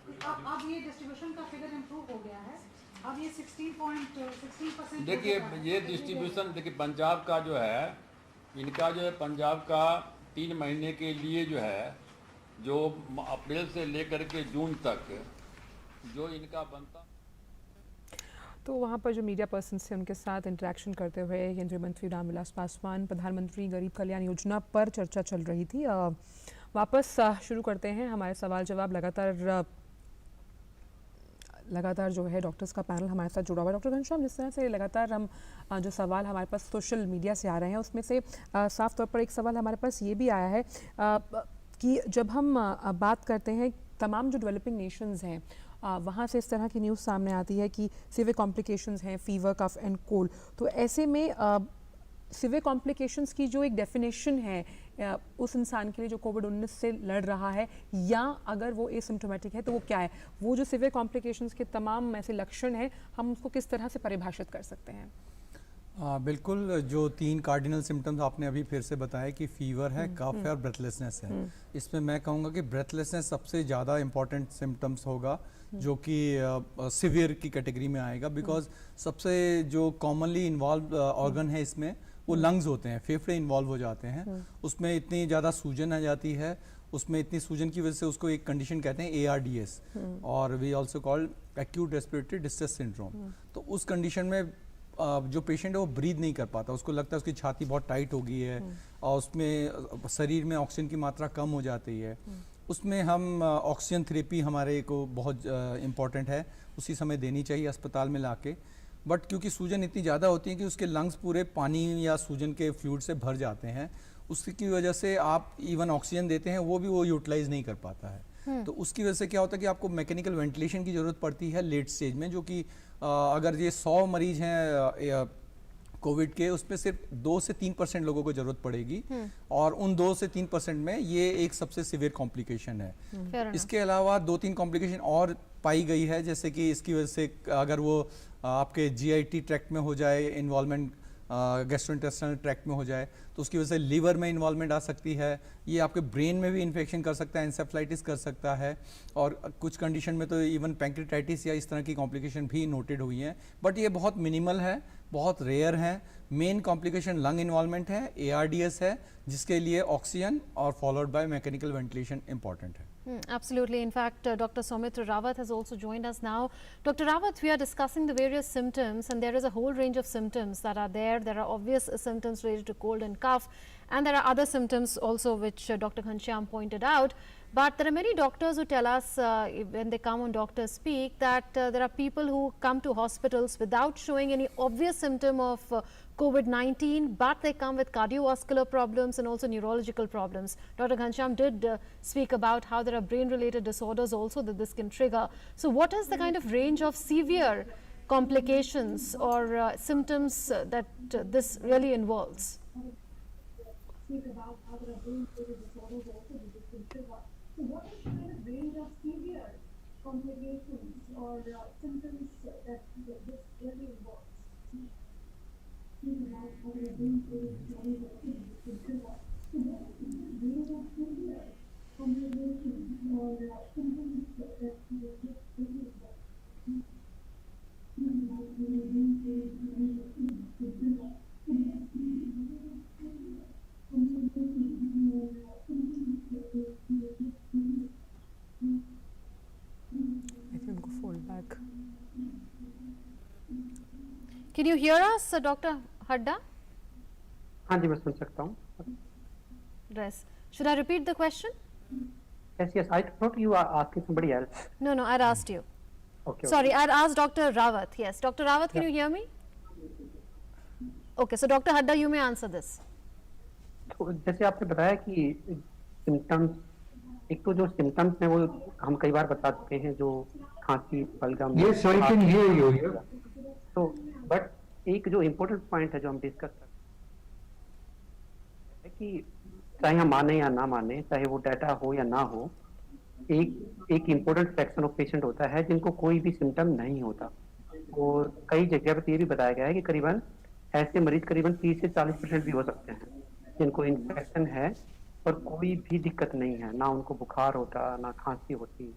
अब ये डिस्ट्रीब्यूशन का फिगर इम्प्रूव हो गया है, अब ये 16% देखिए ये डिस्ट्रीब्यूशन, देखिए पंजाब का जो है, इनका जो है पंजाब का 3 महीने के लिए जो है, जो अप्रैल से लेकर के जून तक जो इनका बनता। तो वहाँ पर जो मीडिया पर्सन थे उनके साथ इंटरेक्शन करते हुए केंद्रीय मंत्री रामविलास पासवान, प्रधानमंत्री गरीब कल्याण योजना पर चर्चा चल रही थी। वापस शुरू करते हैं हमारे सवाल जवाब। लगातार जो है डॉक्टर्स का पैनल हमारे साथ जुड़ा हुआ है। डॉक्टर घनश्याम, जिस तरह से लगातार हम जो सवाल हमारे पास सोशल मीडिया से आ रहे हैं, उसमें से साफ तौर पर एक सवाल हमारे पास ये भी आया है कि जब हम बात करते हैं तमाम जो डेवलपिंग नेशंस हैं, वहाँ से इस तरह की न्यूज़ सामने आती है कि सीवियर कॉम्प्लिकेशंस हैं, फीवर, कफ एंड कोल्ड। तो ऐसे में सीवियर कॉम्प्लिकेशंस की जो एक डेफिनेशन है उस इंसान के लिए जो कोविड-19 से लड़ रहा है, या अगर वो एसिम्प्टोमेटिक है तो वो क्या है, वो जो सीवियर कॉम्प्लिकेशंस के तमाम ऐसे लक्षण हैं, हम उसको किस तरह से परिभाषित कर सकते हैं? बिल्कुल, जो 3 कार्डिनल सिम्टम्स आपने अभी फिर से बताया कि फीवर है, कफ है और ब्रेथलेसनेस है। इसमें मैं कहूँगा कि ब्रेथलेसनेस सबसे ज़्यादा इंपॉर्टेंट सिम्टम्स होगा, जो कि सिवियर की कैटेगरी में आएगा, बिकॉज सबसे जो कॉमनली इन्वॉल्व ऑर्गन है इसमें वो लंग्स होते हैं, फेफड़े इन्वॉल्व हो जाते हैं। उसमें इतनी ज़्यादा सूजन आ जाती है, उसमें इतनी सूजन की वजह से उसको एक कंडीशन कहते हैं ARDS, और we also called acute respiratory distress syndrome. तो उस कंडीशन में जो पेशेंट है वो ब्रीथ नहीं कर पाता, उसको लगता है उसकी छाती बहुत टाइट हो गई है और उसमें शरीर में ऑक्सीजन की मात्रा कम हो जाती है। उसमें हम ऑक्सीजन थेरेपी हमारे को बहुत इम्पॉर्टेंट है, उसी समय देनी चाहिए अस्पताल में लाके। बट क्योंकि सूजन इतनी ज़्यादा होती है कि उसके लंग्स पूरे पानी या सूजन के फ्लूइड से भर जाते हैं, उसकी वजह से आप इवन ऑक्सीजन देते हैं वो भी वो यूटिलाइज नहीं कर पाता है। तो उसकी वजह से क्या होता है कि आपको मैकेनिकल वेंटिलेशन की ज़रूरत पड़ती है लेट स्टेज में, जो कि अगर ये 100 मरीज हैं कोविड के, उसमें सिर्फ 2 से 3% लोगों को ज़रूरत पड़ेगी, और उन 2 से 3% में ये एक सबसे सिवियर कॉम्प्लिकेशन है। इसके अलावा 2-3 कॉम्प्लिकेशन और पाई गई है, जैसे कि इसकी वजह से अगर वो आपके GIT ट्रैक्ट में हो जाए इन्वॉल्वमेंट, गैस्ट्रोइंटेस्टाइनल ट्रैक्ट में हो जाए, तो उसकी वजह से लीवर में इन्वॉल्वमेंट आ सकती है। ये आपके ब्रेन में भी इन्फेक्शन कर सकता है, एंसेफ्लाइटिस कर सकता है, और कुछ कंडीशन में तो इवन पैंक्रेटाइटिस या इस तरह की कॉम्प्लिकेशन भी नोटेड हुई हैं। बट ये बहुत मिनिमल है, बहुत रेयर है। मेन कॉम्प्लिकेशन लंग इन्वॉल्वमेंट है, ARDS है, जिसके लिए ऑक्सीजन और followed by mechanical ventilation important है। Absolutely. In fact, Dr. Soumitra Rawat has also joined us now. Dr. Rawat, we are discussing the various symptoms, and there is a whole range of symptoms that are there. There are obvious symptoms related to cold and cough, and there are other symptoms also which Dr. Ghanshyam pointed out. But there are many doctors who tell us when they come on Doctor Speak that there are people who come to hospitals without showing any obvious symptom of COVID-19, but they come with cardiovascular problems and also neurological problems. Dr. Ghanshyam did speak about how there are brain-related disorders also that this can trigger. So what is the kind of range of severe complications or symptoms that this really involves? Speak about how there are brain-related disorders also that this can trigger. So what is the kind of range of severe complications or symptoms that this really involves? Speak about how there are brain-related disorders also that this can trigger. So what is the range of severe complications or symptoms that this really involves? Speak about how there are brain-related disorders also that this can trigger. So what is the range of Can you hear us, Dr. Hadda? हाँ जी, मैं सुन सकता हूँ। Yes. Should I repeat the question? Yes, I thought you are asking somebody else. No, I'd asked you. Okay. Sorry, I'd asked Dr. Rawat. Yes, Dr. Rawat, can you hear me? Okay, so Dr. Hadda, you may answer this. तो जैसे आपने बताया कि symptoms एक तो जो symptoms हैं वो हम कई बार बता चुके हैं, जो खांसी, बलगम, Yes, I can hear you. Yeah. तो बट एक जो इम्पोर्टेंट पॉइंट है जो हम डिस्कस करते हैं कि चाहे हम माने या ना माने, चाहे वो डाटा हो या ना हो, एक इम्पोर्टेंट सेक्शन ऑफ पेशेंट होता है जिनको कोई भी सिम्टम नहीं होता। और कई जगह पर ये भी बताया गया है कि करीबन ऐसे मरीज करीबन 30 से 40% भी हो सकते हैं जिनको इन्फेक्शन है और कोई भी दिक्कत नहीं है, ना उनको बुखार होता, ना खांसी होती,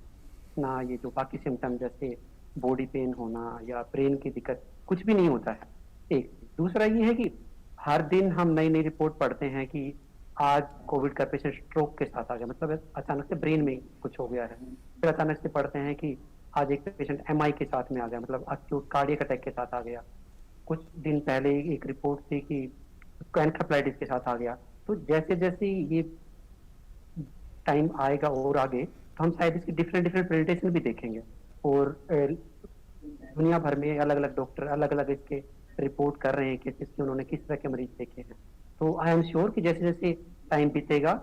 ना ये जो बाकी सिम्टम जैसे बॉडी पेन होना या ब्रेन की दिक्कत, कुछ भी नहीं होता है। एक दूसरा ये है कि हर दिन हम नई नई रिपोर्ट पढ़ते हैं कि आज कोविड का पेशेंट स्ट्रोक के साथ आ गया, मतलब अचानक से ब्रेन में कुछ हो गया है। फिर अचानक से पढ़ते हैं कि आज एक पेशेंट एमआई के साथ में आ गया, मतलब एक्यूट कार्डियक अटैक के साथ आ गया। कुछ दिन पहले एक रिपोर्ट थी कि एन्केफेलाइटिस के साथ आ गया। तो जैसे जैसे ये टाइम आएगा और आगे, तो हम शायद इसकी डिफरेंट प्रेजेंटेशन भी देखेंगे और दुनिया भर में अलग अलग डॉक्टर अलग अलग इसके रिपोर्ट कर रहे हैं केसेस की, उन्होंने किस तरह के मरीज देखे हैं। तो आई एम श्योर कि जैसे जैसे टाइम बीतेगा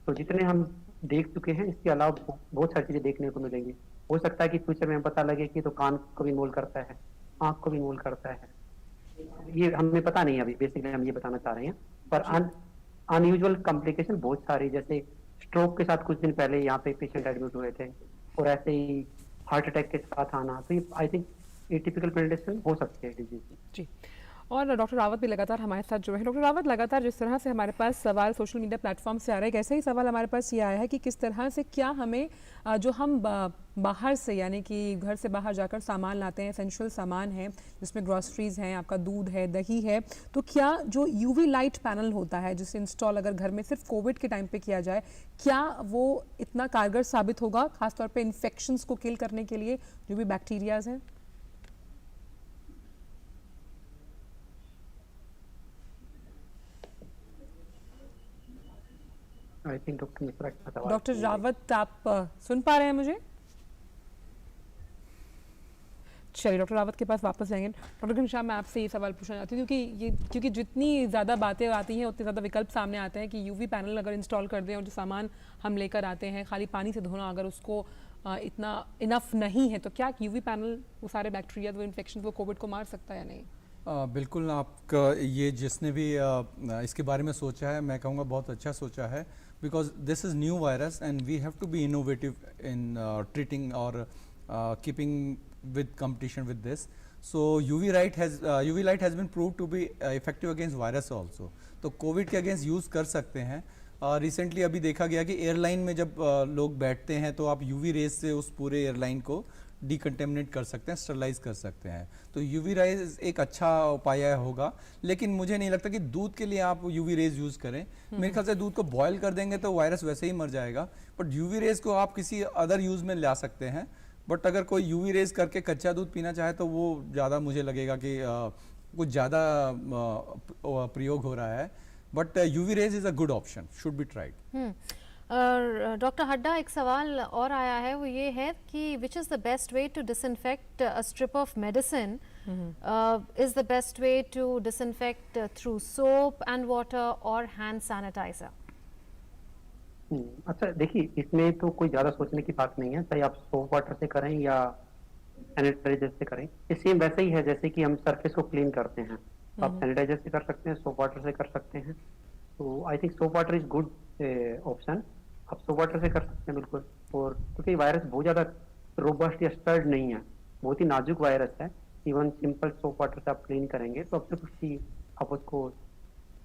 तो जितने हम देख चुके हैं इसके अलावा बहुत सारी चीजें देखने को मिलेंगी। हो सकता है कि फ्यूचर में हमें पता लगे कि तो कान को भी इन्वॉल्व करता है, आंख को भी इन्वॉल्व करता है, ये हमें पता नहीं अभी। बेसिकली हम ये बताना चाह रहे हैं, पर अनयूजुअल कॉम्प्लिकेशन बहुत सारी, जैसे स्ट्रोक के साथ कुछ दिन पहले यहाँ पे पेशेंट एडमिट हुए थे और ऐसे ही हार्ट अटैक के साथ आना, तो ये आई थिंक एटिपिकल प्रेजेंटेशन हो सकते हैं डिजीज जी। और डॉक्टर रावत भी लगातार हमारे साथ जो है। डॉक्टर रावत, लगातार जिस तरह से हमारे पास सवाल सोशल मीडिया प्लेटफॉर्म से आ रहा है, ऐसा ही सवाल हमारे पास ये आया है कि किस तरह से क्या हमें जो हम बाहर से, यानी कि घर से बाहर जाकर सामान लाते हैं, एसेंशियल सामान है जिसमें ग्रॉसरीज हैं, आपका दूध है, दही है, तो क्या जो यूवी लाइट पैनल होता है जिसे इंस्टॉल अगर घर में सिर्फ कोविड के टाइम पे किया जाए, क्या वो इतना कारगर साबित होगा, खासतौर पर इन्फेक्शंस को किल करने के लिए जो भी बैक्टीरियाज हैं? आई थिंक डॉक्टर मिश्रा का सवाल। डॉक्टर रावत, आप सुन पा रहे हैं मुझे? चलिए डॉक्टर रावत के पास वापस जाएंगे। डॉक्टर घनश्याम, मैं आपसे ये सवाल पूछना चाहती हूँ क्योंकि जितनी ज़्यादा बातें आती हैं उतने ज़्यादा विकल्प सामने आते हैं कि यूवी पैनल अगर इंस्टॉल कर दें और जो सामान हम लेकर आते हैं खाली पानी से धोना अगर उसको इतना इनफ नहीं है, तो क्या यूवी पैनल वो सारे बैक्टीरिया, वो इन्फेक्शन, वो कोविड को मार सकता है या नहीं? बिल्कुल, आपका ये जिसने भी इसके बारे में सोचा है, मैं कहूँगा बहुत अच्छा सोचा है, because this is new virus and we have to be innovative in treating और keeping with competition with this. So UV light has been proved to be effective against virus also. तो कोविड के against use कर सकते हैं। Recently अभी देखा गया कि एयरलाइन में जब लोग बैठते हैं तो आप यूवी रेज से उस पूरे एयरलाइन को डिकंटेमिनेट कर सकते हैं, स्टरलाइज कर सकते हैं। तो यूवी रेज एक अच्छा उपाय होगा, लेकिन मुझे नहीं लगता कि दूध के लिए आप यूवी रेज यूज़ करें। मेरे ख्याल से दूध को बॉयल कर देंगे तो वायरस वैसे ही मर जाएगा, बट यूवी रेज को आप किसी अदर यूज़ में ला सकते हैं। बट अगर कोई यूवी रेज करके कच्चा दूध पीना चाहे तो वो ज़्यादा मुझे लगेगा कि कुछ ज़्यादा प्रयोग हो रहा है। But UV rays is a good option, should be tried. Doctor Hadda, एक सवाल और आया है, वो ये है कि which is the best way to disinfect a strip of medicine? Is the best way to disinfect through soap and water और हैंड सैनिटाइजर? अच्छा, देखिए इसमें तो कोई ज्यादा सोचने की बात नहीं है, चाहे आप सोप वाटर से करें या सैनिटाइजर से करें। ये सेम वैसे ही है जैसे कि हम सरफेस को क्लीन करते हैं, आप सैनिटाइजर से कर सकते हैं, सोप वाटर से कर सकते हैं। तो I think soap water is good option, आप सोप वाटर से कर सकते हैं बिल्कुल। और क्योंकि वायरस बहुत ज्यादा रोबस्ट या स्टर्ड नहीं है, बहुत ही नाजुक वायरस है, इवन सिंपल सोप वाटर से आप क्लीन करेंगे तो अब से कुछ ही आप उसको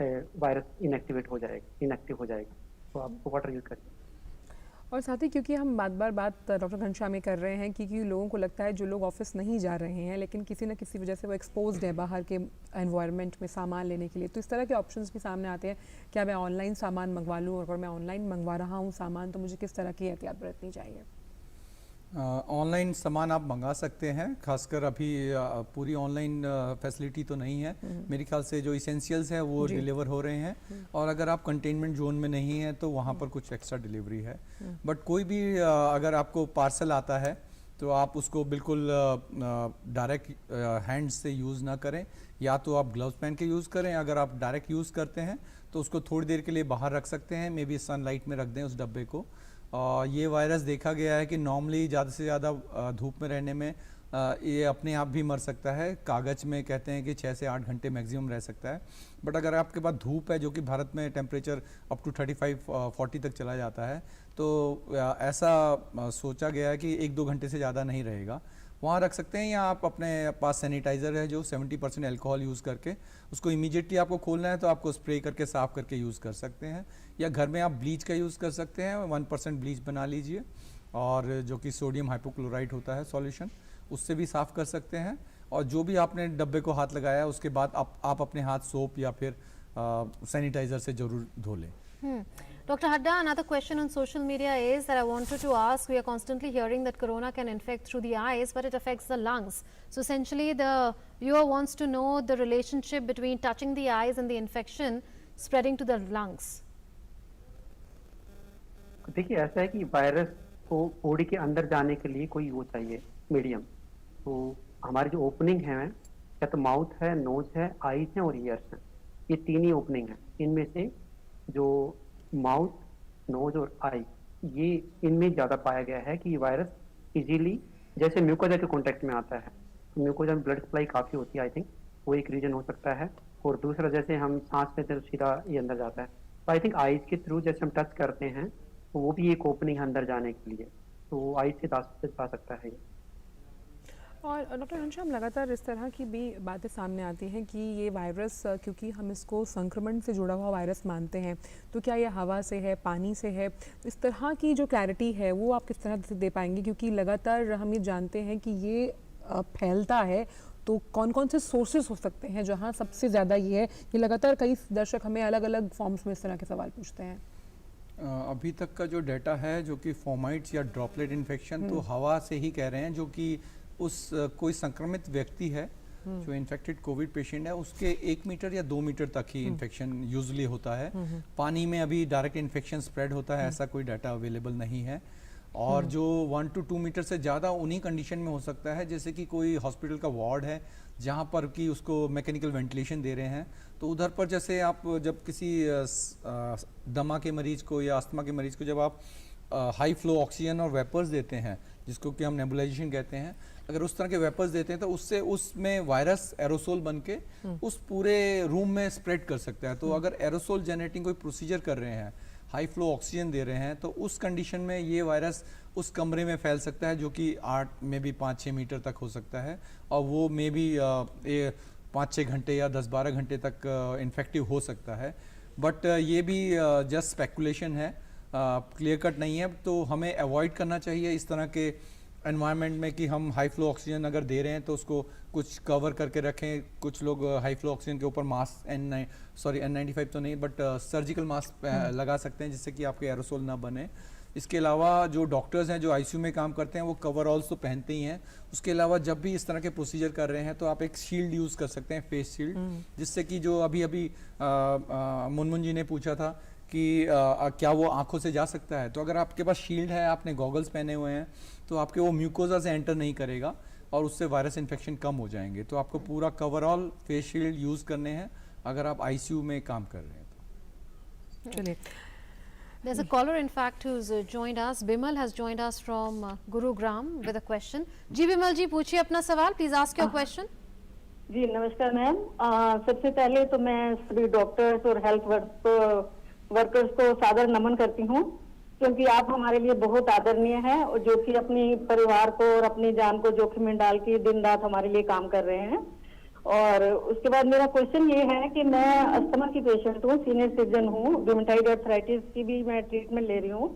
वायरस इनएक्टिव हो जाएगा। तो आप वाटर यूज करें। और साथ ही क्योंकि हम बात डॉक्टर घनश्याम में कर रहे हैं क्योंकि लोगों को लगता है जो लोग ऑफिस नहीं जा रहे हैं लेकिन किसी न किसी वजह से वो एक्सपोज्ड है बाहर के एनवायरनमेंट में सामान लेने के लिए, तो इस तरह के ऑप्शंस भी सामने आते हैं। क्या मैं ऑनलाइन सामान मंगवा लूँ, और अगर मैं ऑनलाइन मंगवा रहा हूँ सामान तो मुझे किस तरह की एहतियात बरतनी चाहिए? ऑनलाइन सामान आप मंगा सकते हैं, खासकर अभी पूरी ऑनलाइन फैसिलिटी तो नहीं है। मेरे ख्याल से जो इसेंशियल्स हैं वो डिलीवर हो रहे हैं, और अगर आप कंटेनमेंट जोन में नहीं है तो वहाँ पर कुछ एक्स्ट्रा डिलीवरी है। बट कोई भी अगर आपको पार्सल आता है तो आप उसको बिल्कुल डायरेक्ट हैंड से यूज़ ना करें, या तो आप ग्लव्स पहन के यूज़ करें। अगर आप डायरेक्ट यूज़ करते हैं तो उसको थोड़ी देर के लिए बाहर रख सकते हैं, मे बी सनलाइट में रख दें उस डब्बे को, ये वायरस देखा गया है कि नॉर्मली ज़्यादा से ज़्यादा धूप में रहने में ये अपने आप भी मर सकता है। कागज़ में कहते हैं कि 6 से 8 घंटे मैक्सिमम रह सकता है, बट अगर आपके पास धूप है जो कि भारत में टेम्परेचर अप टू 35-40 तक चला जाता है, तो ऐसा सोचा गया है कि 1-2 घंटे से ज़्यादा नहीं रहेगा। वहाँ रख सकते हैं, या आप अपने पास सैनिटाइज़र है जो 70% अल्कोहल यूज़ करके उसको इमीडिएटली आपको खोलना है तो आपको स्प्रे करके साफ़ करके यूज़ कर सकते हैं, या घर में आप ब्लीच का यूज़ कर सकते हैं। 1% ब्लीच बना लीजिए, और जो कि सोडियम हाइपोक्लोराइड होता है सॉल्यूशन, उससे भी साफ़ कर सकते हैं। और जो भी आपने डब्बे को हाथ लगाया उसके बाद आप अपने हाथ सोप या फिर सैनिटाइज़र से ज़रूर धो लें। Dr. Hadda, another question on social media is that I wanted to ask, we are constantly hearing that corona can infect through the eyes, but it affects the lungs. So essentially the viewer wants to know the relationship between touching the eyes and the infection spreading to the lungs. देखिए, ऐसा है कि virus को body के अंदर जाने के लिए कोई वो चाहिए, मीडियम। तो हमारी जो ओपनिंग है, या तो माउथ है, नोज है, आईज है और ईयर्स हैं। ये तीन ही ओपनिंग है। इनमें से जो माउथ, नोज और आई, ये इनमें ज़्यादा पाया गया है कि ये वायरस इजीली जैसे म्यूकोजा के कांटेक्ट में आता है। तो म्यूकोजा में ब्लड सप्लाई काफ़ी होती है, आई थिंक वो एक रीजन हो सकता है। और दूसरा, जैसे हम सांस लेते हैं तो सीधा ये अंदर जाता है। तो आई थिंक आईज के थ्रू जैसे हम टच करते हैं तो वो भी एक ओपनिंग है अंदर जाने के लिए, तो आईज से जा सकता है ये। और डॉक्टर घनश्याम, लगातार इस तरह की भी बातें सामने आती हैं कि ये वायरस, क्योंकि हम इसको संक्रमण से जुड़ा हुआ वायरस मानते हैं, तो क्या ये हवा से है, पानी से है? इस तरह की जो क्लैरिटी है वो आप किस तरह से दे पाएंगे, क्योंकि लगातार हम ये जानते हैं कि ये फैलता है, तो कौन कौन से सोर्सेज हो सकते हैं जहाँ सबसे ज़्यादा ये है? ये लगातार कई दर्शक हमें अलग अलग फॉर्म्स में इस तरह के सवाल पूछते हैं। अभी तक का जो डाटा है, जो कि फोमाइट्स या ड्रॉपलेट इन्फेक्शन, तो हवा से ही कह रहे हैं, जो कि उस कोई संक्रमित व्यक्ति है जो इन्फेक्टेड कोविड पेशेंट है, उसके 1 मीटर या 2 मीटर तक ही इन्फेक्शन यूजुअली होता है। पानी में अभी डायरेक्ट इन्फेक्शन स्प्रेड होता है, ऐसा कोई डाटा अवेलेबल नहीं है। और जो 1 to 2 मीटर से ज़्यादा उन्हीं कंडीशन में हो सकता है, जैसे कि कोई हॉस्पिटल का वार्ड है जहाँ पर कि उसको मैकेनिकल वेंटिलेशन दे रहे हैं, तो उधर पर जैसे आप जब किसी दमा के मरीज को या अस्थमा के मरीज को जब आप हाई फ्लो ऑक्सीजन और वेपर्स देते हैं, जिसको कि हम नेबुलाइजेशन कहते हैं, अगर उस तरह के वेपर्स देते हैं तो उससे उसमें वायरस एरोसोल बन के उस पूरे रूम में स्प्रेड कर सकता है। तो अगर एरोसोल जनरेटिंग कोई प्रोसीजर कर रहे हैं, हाई फ्लो ऑक्सीजन दे रहे हैं, तो उस कंडीशन में ये वायरस उस कमरे में फैल सकता है, जो कि 8 में भी 5-6 मीटर तक हो सकता है, और वो में भी 5-6 घंटे या 10-12 घंटे तक इन्फेक्टिव हो सकता है। बट ये भी जस्ट स्पेकुलेशन है, क्लियर कट नहीं है। तो हमें अवॉइड करना चाहिए इस तरह के एनवायरनमेंट में कि हम हाई फ्लो ऑक्सीजन अगर दे रहे हैं तो उसको कुछ कवर करके रखें। कुछ लोग हाई फ्लो ऑक्सीजन के ऊपर मास्क N95 तो नहीं, बट सर्जिकल मास्क लगा सकते हैं, जिससे कि आपके एरोसोल ना बने। इसके अलावा जो डॉक्टर्स हैं जो आईसीयू में काम करते हैं, वो कवरऑल्स तो पहनते ही हैं। उसके अलावा जब भी इस तरह के प्रोसीजर कर रहे हैं तो आप एक शील्ड यूज़ कर सकते हैं, फेस शील्ड, जिससे कि जो अभी मुनमुन जी ने पूछा था कि क्या वो आंखों से जा सकता है, तो अगर आपके पास शील्ड है, आपने गॉगल्स पहने हुए हैं, तो आपके वो म्यूकोजा से एंटर नहीं करेगा और उससे वायरस इन्फेक्शन कम हो जाएंगे। तो आपको पूरा कवरऑल फेस शील्ड यूज़ करने हैं अगर आप आईसीयू में काम कर रहे हैं तो। चलिए, There's a caller, in fact, who's joined us. Bimal has joined us from Gurugram with a question. जी बिमल जी, पूछिए अपना सवाल. Please ask your question. जी नमस्कार मैम। सबसे पहले तो मैं सभी डॉक्टर्स और हेल्थ वर्कर्स को सादर नमन करती हूँ, क्योंकि आप हमारे लिए बहुत आदरणीय हैं, और जो कि अपनी परिवार को और अपनी जान को जोखिम में डाल के दिन रात हमारे लिए काम कर रहे हैं। और उसके बाद मेरा क्वेश्चन ये है कि मैं अस्थमा की पेशेंट हूँ, सीनियर सिटीजन हूँ, रूमेटॉइड आर्थराइटिस की भी मैं ट्रीटमेंट ले रही हूँ।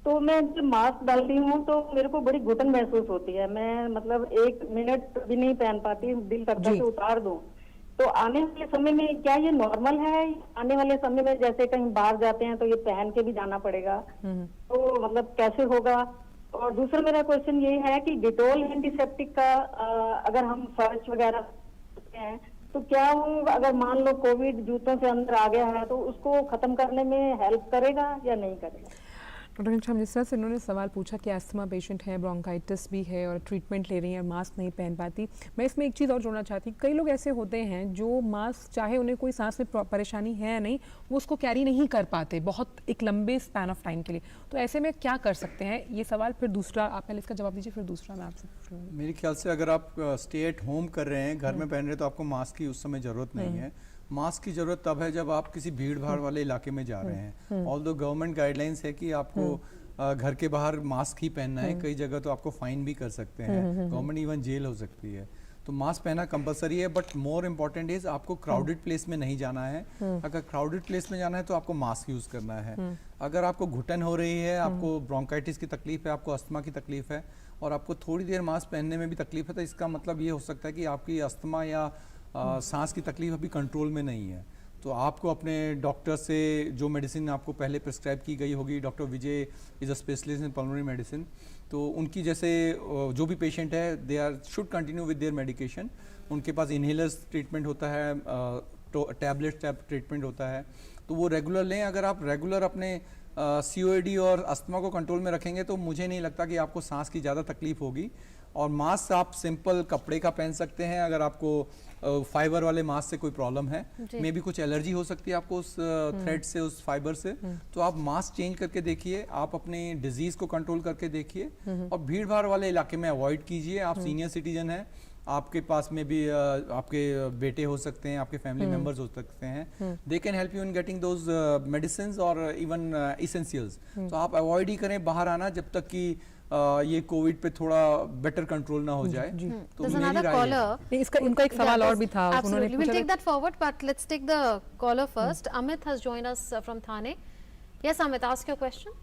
तो मैं जब मास्क डालती हूँ तो मेरे को बड़ी घुटन महसूस होती है। मैं मतलब 1 मिनट भी नहीं पहन पाती, दिल करता है कि उतार दूं। तो आने वाले समय में क्या ये नॉर्मल है? आने वाले समय में जैसे कहीं बाहर जाते हैं तो ये पहन के भी जाना पड़ेगा, तो मतलब कैसे होगा? और दूसरा मेरा क्वेश्चन ये है कि डिटोल एंटीसेप्टिक का अगर हम फर्श वगैरह हैं तो क्या वो अगर मान लो कोविड जूतों से अंदर आ गया है तो उसको खत्म करने में हेल्प करेगा या नहीं करेगा? डॉक्टर घनश्याम, जिस तरह से उन्होंने सवाल पूछा कि अस्थमा पेशेंट है, ब्रोंकाइटिस भी है और ट्रीटमेंट ले रही हैं, मास्क नहीं पहन पाती, मैं इसमें एक चीज़ और जोड़ना चाहती हूँ। कई लोग ऐसे होते हैं जो मास्क, चाहे उन्हें कोई सांस में परेशानी है या नहीं, वो उसको कैरी नहीं कर पाते बहुत एक लंबे स्पैन ऑफ टाइम के लिए। तो ऐसे में क्या कर सकते हैं? ये सवाल फिर दूसरा, आप पहले इसका जवाब दीजिए, फिर दूसरा मैं आपसे पूछूंगी। मेरे ख्याल से अगर आप स्टे एट होम कर रहे हैं, घर में पहन रहे हैं, तो आपको मास्क की उस समय ज़रूरत नहीं है। मास्क की ज़रूरत तब है जब आप किसी भीड़ भाड़ वाले इलाके में जा रहे हैं। ऑल्दो गवर्नमेंट गाइडलाइंस है कि आपको घर के बाहर मास्क ही पहनना है, कई जगह तो आपको फाइन भी कर सकते हैं, गवर्नमेंट इवन जेल हो सकती है। तो मास्क पहना कंपलसरी है, बट मोर इम्पॉर्टेंट इज आपको क्राउडेड प्लेस में नहीं जाना है। अगर क्राउडेड प्लेस में जाना है तो आपको मास्क यूज़ करना है। अगर आपको घुटन हो रही है, आपको ब्रोंकाइटिस की तकलीफ है, आपको अस्थमा की तकलीफ है और आपको थोड़ी देर मास्क पहनने में भी तकलीफ है, तो इसका मतलब ये हो सकता है कि आपकी अस्थमा या सांस की तकलीफ अभी कंट्रोल में नहीं है। तो आपको अपने डॉक्टर से जो मेडिसिन आपको पहले प्रिस्क्राइब की गई होगी, doctor Vijay is a specialist in pulmonary medicine, तो उनकी जैसे जो भी पेशेंट है they are should continue with their medication. उनके पास इनहेलर्स ट्रीटमेंट होता है, टैबलेट ट्रीटमेंट होता है, तो वो रेगुलर लें। अगर आप रेगुलर अपने COPD और अस्थमा को कंट्रोल में रखेंगे तो मुझे नहीं लगता कि आपको सांस की ज़्यादा तकलीफ होगी। और मास्क आप सिंपल कपड़े का पहन सकते हैं। अगर आपको फाइबर वाले मास्क से कोई प्रॉब्लम है, मे भी कुछ एलर्जी हो सकती है आपको उस थ्रेड से, उस फाइबर से, तो आप मास्क चेंज करके देखिए, आप अपने डिजीज को कंट्रोल करके देखिए और भीड़ भाड़ वाले इलाके में अवॉइड कीजिए। आप सीनियर सिटीजन हैं, आपके पास में भी आपके बेटे हो सकते हैं, आपके फैमिली मेंबर्स हो सकते हैं, they can help you in getting those medicine और इवन इसेंशियल्स। तो आप अवॉइड ही करें बाहर आना जब तक कि ये कोविड पे थोड़ा बेटर कंट्रोल ना हो जाए। तो There's मेरी another राय caller. है। इसका उनका एक सवाल और भी था। Absolutely, we'll take that forward, but let's take the caller first. Amit has joined us from Thane. Yes, Amit, ask your question.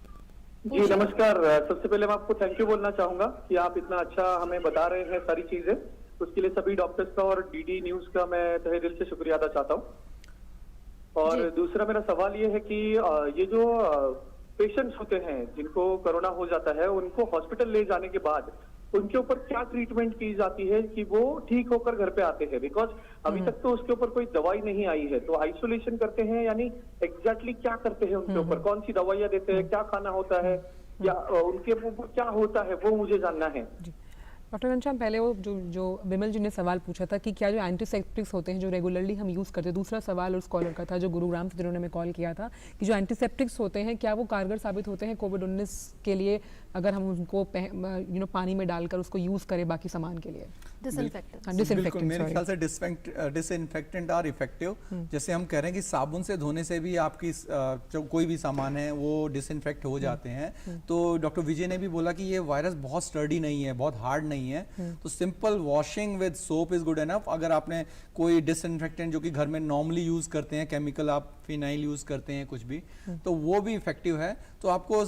जी नमस्कार। सबसे पहले मैं आपको थैंक यू बोलना चाहूंगा कि आप इतना अच्छा हमें बता रहे हैं सारी चीजें। उसके लिए सभी डॉक्टर्स का और DD न्यूज का मैं तहे दिल से शुक्रिया अदा चाहता हूँ। और दूसरा मेरा सवाल ये है कि ये जो पेशेंट्स होते हैं जिनको कोरोना हो जाता है, उनको हॉस्पिटल ले जाने के बाद उनके ऊपर क्या ट्रीटमेंट की जाती है कि वो ठीक होकर घर पे आते हैं? बिकॉज अभी तक तो उसके ऊपर कोई दवाई नहीं आई है। तो आइसोलेशन करते हैं, यानी एग्जैक्टली क्या करते हैं उनके ऊपर, कौन सी दवाइयां देते हैं, क्या खाना होता है, या उनके ऊपर क्या होता है, वो मुझे जानना है। डॉक्टर घनश्याम, पहले वो जो बिमल जी ने सवाल पूछा था कि क्या जो एंटीसेप्टिक्स होते हैं जो रेगुलरली हम यूज़ करते हैं, दूसरा सवाल उस कॉलर का था जो गुरुग्राम से जिन्होंने हमें कॉल किया था, कि जो एंटीसेप्टिक्स होते हैं क्या वो कारगर साबित होते हैं कोविड-19 के लिए अगर हम उनको पानी में डालकर उसको यूज़ करें बाकी सामान के लिए? बिल्कुल, मेरे ख्याल से डिसइंफेक्टेंट आर इफेक्टिव। जैसे हम कह रहे हैं कि साबुन से धोने से भी आपकी जो कोई भी सामान है वो डिसइंफेक्ट हो जाते हैं। तो डॉक्टर विजय ने भी बोला कि ये वायरस बहुत स्टर्डी नहीं है, बहुत हार्ड नहीं है, तो simple washing with soap is good enough. अगर आपने कोई डिसइंफेक्टेंट जो कि घर में नॉर्मली यूज करते हैं, केमिकल आप फिनाइल यूज करते हैं कुछ भी, तो वो भी इफेक्टिव है। तो आपको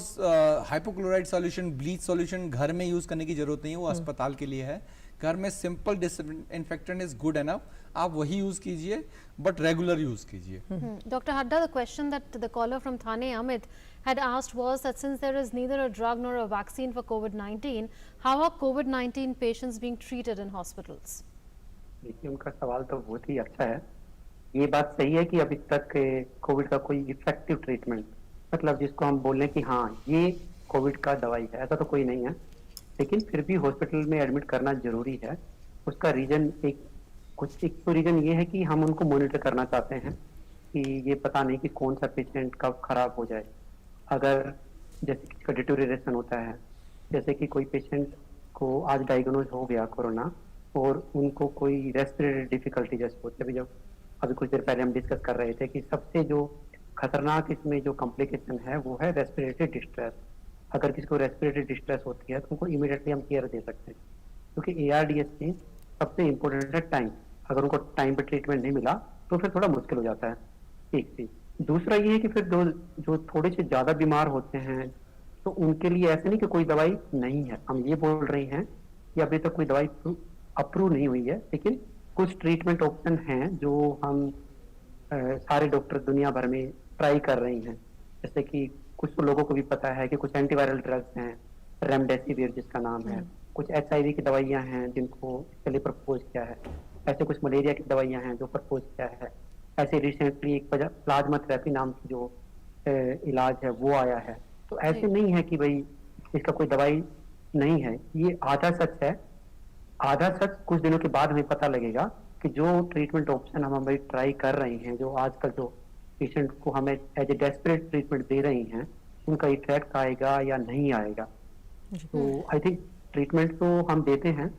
हाइपोक्लोराइड सॉल्यूशन, ब्लीच सॉल्यूशन घर में यूज करने की जरूरत नहीं है, वो अस्पताल के लिए है। घर में simple disinfectant is good enough, आप वही यूज कीजिए, बट रेगुलर यूज कीजिए। Dr. Hadda, the question that the caller from Thane, Amit, had asked was that since there is neither a drug nor a vaccine for COVID-19, how are COVID-19 patients being treated in hospitals? देखिए, उनका सवाल तो बहुत ही अच्छा है। ये बात सही है कि अभी तक कोविड का कोई इफेक्टिव ट्रीटमेंट, मतलब जिसको हम बोलें कि हाँ ये कोविड का दवाई है, ऐसा तो कोई नहीं है। लेकिन फिर भी हॉस्पिटल में एडमिट करना जरूरी है। उसका रीजन एक तो रीजन ये है कि हम उनको मॉनिटर करना चाहते हैं कि ये पता नहीं कि कौन सा पेशेंट कब खराब हो जाए। अगर जैसे किसी का डिटोरिएशन होता है, जैसे कि कोई पेशेंट को आज डायग्नोज हो गया कोरोना और उनको कोई रेस्पिरेटरी डिफिकल्टी जैसे होती है, जब अभी कुछ देर पहले हम डिस्कस कर रहे थे कि सबसे जो खतरनाक इसमें जो कॉम्प्लिकेशन है वो है रेस्पिरेटरी डिस्ट्रेस। अगर किसी को रेस्पिरेटरी डिस्ट्रेस होती है तो उनको इमीडिएटली हम केयर दे सकते हैं, क्योंकि ARDS की सबसे इम्पोर्टेंट है टाइम। अगर उनको टाइम पे ट्रीटमेंट नहीं मिला तो फिर थोड़ा मुश्किल हो जाता है, एक चीज। दूसरा ये है कि फिर जो थोड़े से ज्यादा बीमार होते हैं तो उनके लिए ऐसे नहीं कि कोई दवाई नहीं है। हम ये बोल रहे हैं कि अभी तक कोई दवाई अप्रूव नहीं हुई है, लेकिन कुछ ट्रीटमेंट ऑप्शन हैं जो हम सारे डॉक्टर दुनिया भर में ट्राई कर रहे हैं। जैसे कि कुछ तो लोगों को भी पता है कि कुछ एंटीवायरल ड्रग्स हैं, रेमडेसिविर जिसका नाम है, कुछ HIV की दवाइयां हैं जिनको इसके लिए प्रपोज किया है, ऐसे कुछ मलेरिया की दवाइयां हैं जो प्रपोज किया है। ऐसे रिसेंटली एक प्लाज्मा थेरेपी नाम की जो इलाज है वो आया है। तो ऐसे नहीं है कि भाई इसका कोई दवाई नहीं है, ये आधा सच है। आधा सच कुछ दिनों के बाद हमें पता लगेगा कि जो ट्रीटमेंट ऑप्शन हम अभी ट्राई कर रहे हैं, जो आजकल जो पेशेंट को हमें एज ए डेस्परेट ट्रीटमेंट दे रही हैं, उनका इफेक्ट आएगा या नहीं आएगा। तो आई थिंक ट्रीटमेंट तो हम देते हैं।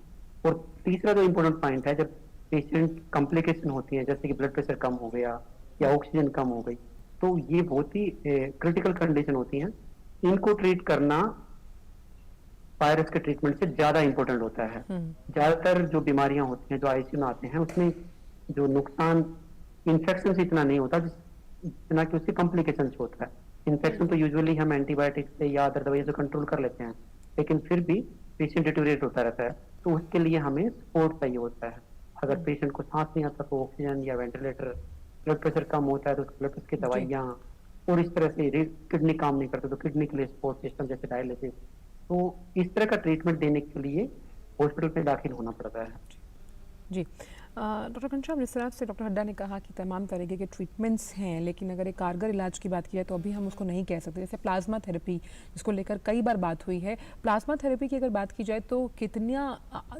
और तीसरा जो इम्पोर्टेंट पॉइंट है, जब पेशेंट कॉम्प्लिकेशन होती है, जैसे कि ब्लड प्रेशर कम हो गया या ऑक्सीजन कम हो गई, तो ये बहुत ही क्रिटिकल कंडीशन होती हैं। इनको ट्रीट करना वायरस के ट्रीटमेंट से ज्यादा इंपॉर्टेंट होता है। ज्यादातर जो बीमारियां होती हैं जो आईसीयू में आते हैं, उसमें जो नुकसान इन्फेक्शन से इतना नहीं होता जितना कि उससे कॉम्प्लिकेशन से होता है। इन्फेक्शन तो यूजुअली हम एंटीबायोटिक से या अदर दवाइयों से कंट्रोल कर लेते हैं, लेकिन फिर भी पेशेंट डिटोरिएट होता रहता है, तो उसके लिए हमें सपोर्ट चाहिए होता है। अगर पेशेंट को सांस नहीं आता तो ऑक्सीजन या वेंटिलेटर, ब्लड प्रेशर कम होता है तो ब्लड प्रेशर की दवाइयाँ, और इस तरह से किडनी काम नहीं करते तो किडनी के लिए सपोर्ट सिस्टम जैसे डायलिसिस। तो इस तरह का ट्रीटमेंट देने के लिए हॉस्पिटल में दाखिल होना पड़ता है। जी डॉक्टर घनश्याम, जिस तरह से डॉक्टर हड्डा ने कहा कि तमाम तरीके के ट्रीटमेंट्स हैं, लेकिन अगर एक कारगर इलाज की बात की जाए तो अभी हम उसको नहीं कह सकते। जैसे प्लाज्मा थेरेपी, जिसको लेकर कई बार बात हुई है, प्लाज्मा थेरेपी की अगर बात की जाए तो कितना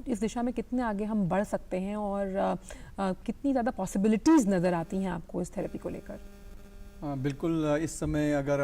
इस दिशा में कितने आगे हम बढ़ सकते हैं और कितनी ज़्यादा पॉसिबिलिटीज़ नज़र आती हैं आपको इस थेरेपी को लेकर? बिल्कुल, इस समय अगर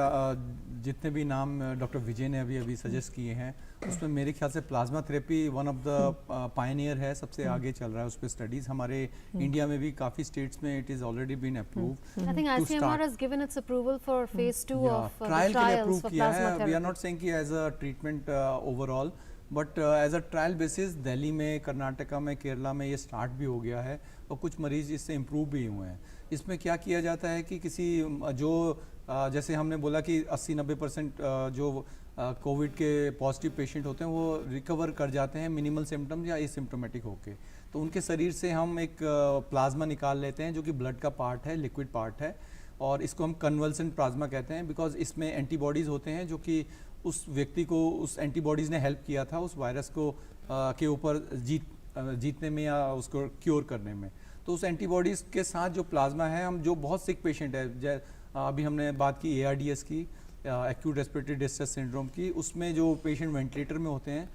जितने भी नाम डॉक्टर विजय ने अभी सजेस्ट किए हैं, उसमें मेरे ख्याल से plasma therapy one of the Pioneer है, सबसे आगे चल रहा है। उस पर स्टडीज हमारे इंडिया में भी काफ़ी स्टेट्स में it is already been approved. I think ICMR has given its approval for phase 2 of the trial के लिए trials अप्रूव for किया plasma है। We therapy. Are not saying कि as a treatment overall, but as a trial basis Delhi में, कर्नाटका में, केरला में ये start भी हो गया है और कुछ मरीज इससे इम्प्रूव भी हुए हैं। इसमें क्या किया जाता है कि किसी जो जैसे हमने बोला कि 80-90% जो कोविड के पॉजिटिव पेशेंट होते हैं वो रिकवर कर जाते हैं मिनिमल सिम्टम्स या एसिम्प्टोमेटिक होके, तो उनके शरीर से हम एक प्लाज्मा निकाल लेते हैं जो कि ब्लड का पार्ट है, लिक्विड पार्ट है, और इसको हम कन्वल्सेंट प्लाज्मा कहते हैं, बिकॉज इसमें एंटीबॉडीज़ होते हैं जो कि उस व्यक्ति को उस एंटीबॉडीज़ ने हेल्प किया था उस वायरस को के ऊपर जीतने में या उसको क्योर करने में। तो उस एंटीबॉडीज़ के साथ जो प्लाज्मा है, हम जो बहुत सिक पेशेंट है, अभी हमने बात की ARDS की, एक्यूट रेस्पिरेटरी डिस्ट्रेस सिंड्रोम की, उसमें जो पेशेंट वेंटिलेटर में होते हैं,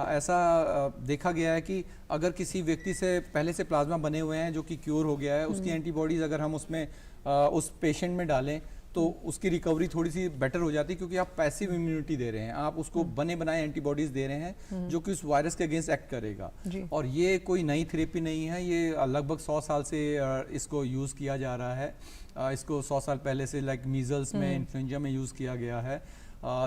ऐसा देखा गया है कि अगर किसी व्यक्ति से पहले से प्लाज्मा बने हुए हैं जो कि क्योर हो गया है, उसकी एंटीबॉडीज़ अगर हम उसमें उस पेशेंट में डालें तो उसकी रिकवरी थोड़ी सी बेटर हो जाती है, क्योंकि आप पैसिव इम्यूनिटी दे रहे हैं, आप उसको बने बनाए एंटीबॉडीज दे रहे हैं जो कि उस वायरस के अगेंस्ट एक्ट करेगा। और ये कोई नई थेरेपी नहीं है, ये लगभग 100 साल से इसको यूज़ किया जा रहा है। इसको 100 साल पहले से लाइक मीजल्स में, इन्फ्लुएंजा में यूज़ किया गया है।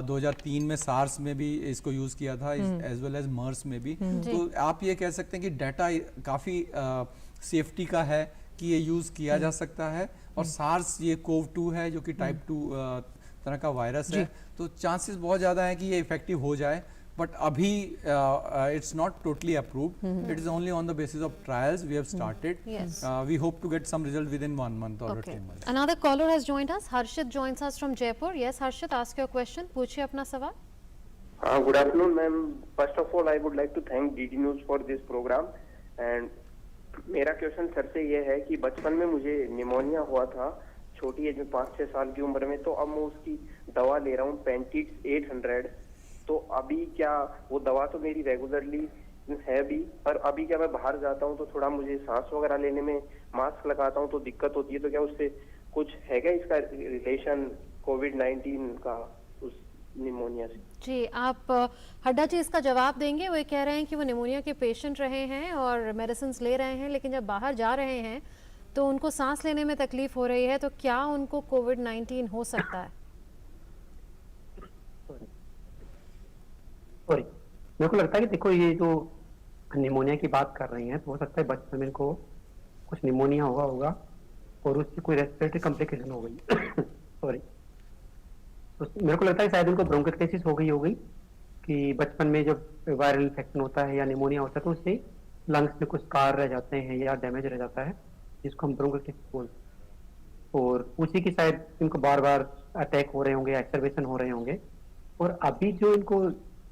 2003 में सार्स में भी इसको यूज़ किया था, एज वेल एज मर्स में भी। तो आप ये कह सकते हैं कि डाटा काफ़ी सेफ्टी का है कि ये यूज़ किया जा सकता है। और सार्स ये कोव-2 है जो कि टाइप 2 तरह का वायरस है, तो चांसेस बहुत ज़्यादा है कि ये इफेक्टिव हो जाए, बट अभी it's not totally approved. It is only on the basis of trials we have started. Yes. We hope to get some result within 1 month or 2 months. Another caller has joined us. Harshit joins us from Jaipur. Yes, Harshit, ask your question. पूछिए अपना सवाल. Good afternoon, ma'am. First of all, I would like to thank DD News for this program. And मेरा question sir से ये है कि बचपन में मुझे निमोनिया हुआ था, छोटी एज में 5-6 साल की उम्र में, तो अब मैं उसकी दवा ले रहा हूँ पेंटिक्स 800। तो अभी क्या वो दवा तो मेरी रेगुलरली है भी, पर अभी क्या मैं बाहर जाता हूँ तो थोड़ा मुझे सांस वगैरह लेने में, मास्क लगाता हूँ तो दिक्कत होती है, तो क्या उससे कुछ है क्या इसका रिलेशन कोविड-19 का उस निमोनिया से? जी, आप हड्डा जी इसका जवाब देंगे। वो कह रहे हैं कि वो निमोनिया के पेशेंट रहे हैं और मेडिसिन ले रहे हैं, लेकिन जब बाहर जा रहे हैं तो उनको सांस लेने में तकलीफ हो रही है, तो क्या उनको कोविड-19 हो सकता है? सॉरी, मेरे को लगता है कि देखो, ये जो निमोनिया की बात कर रही हैं, तो हो सकता है बचपन में इनको कुछ निमोनिया हुआ होगा और उससे कोई रेस्पिरेटरी कॉम्प्लिकेशन हो गई। सॉरी, तो मेरे को लगता है शायद उनको ब्रोंकाइटिस हो गई कि बचपन में जब वायरल इन्फेक्शन होता है या निमोनिया होता है तो उससे लंग्स में कुछ स्कार रह जाते हैं या डैमेज रह जाता है, जिसको हम ब्रोंकाइटिस बोलते हैं। और उसी की शायद इनको बार बार अटैक हो रहे होंगे, एक्सरवेशन हो रहे होंगे। और अभी जो इनको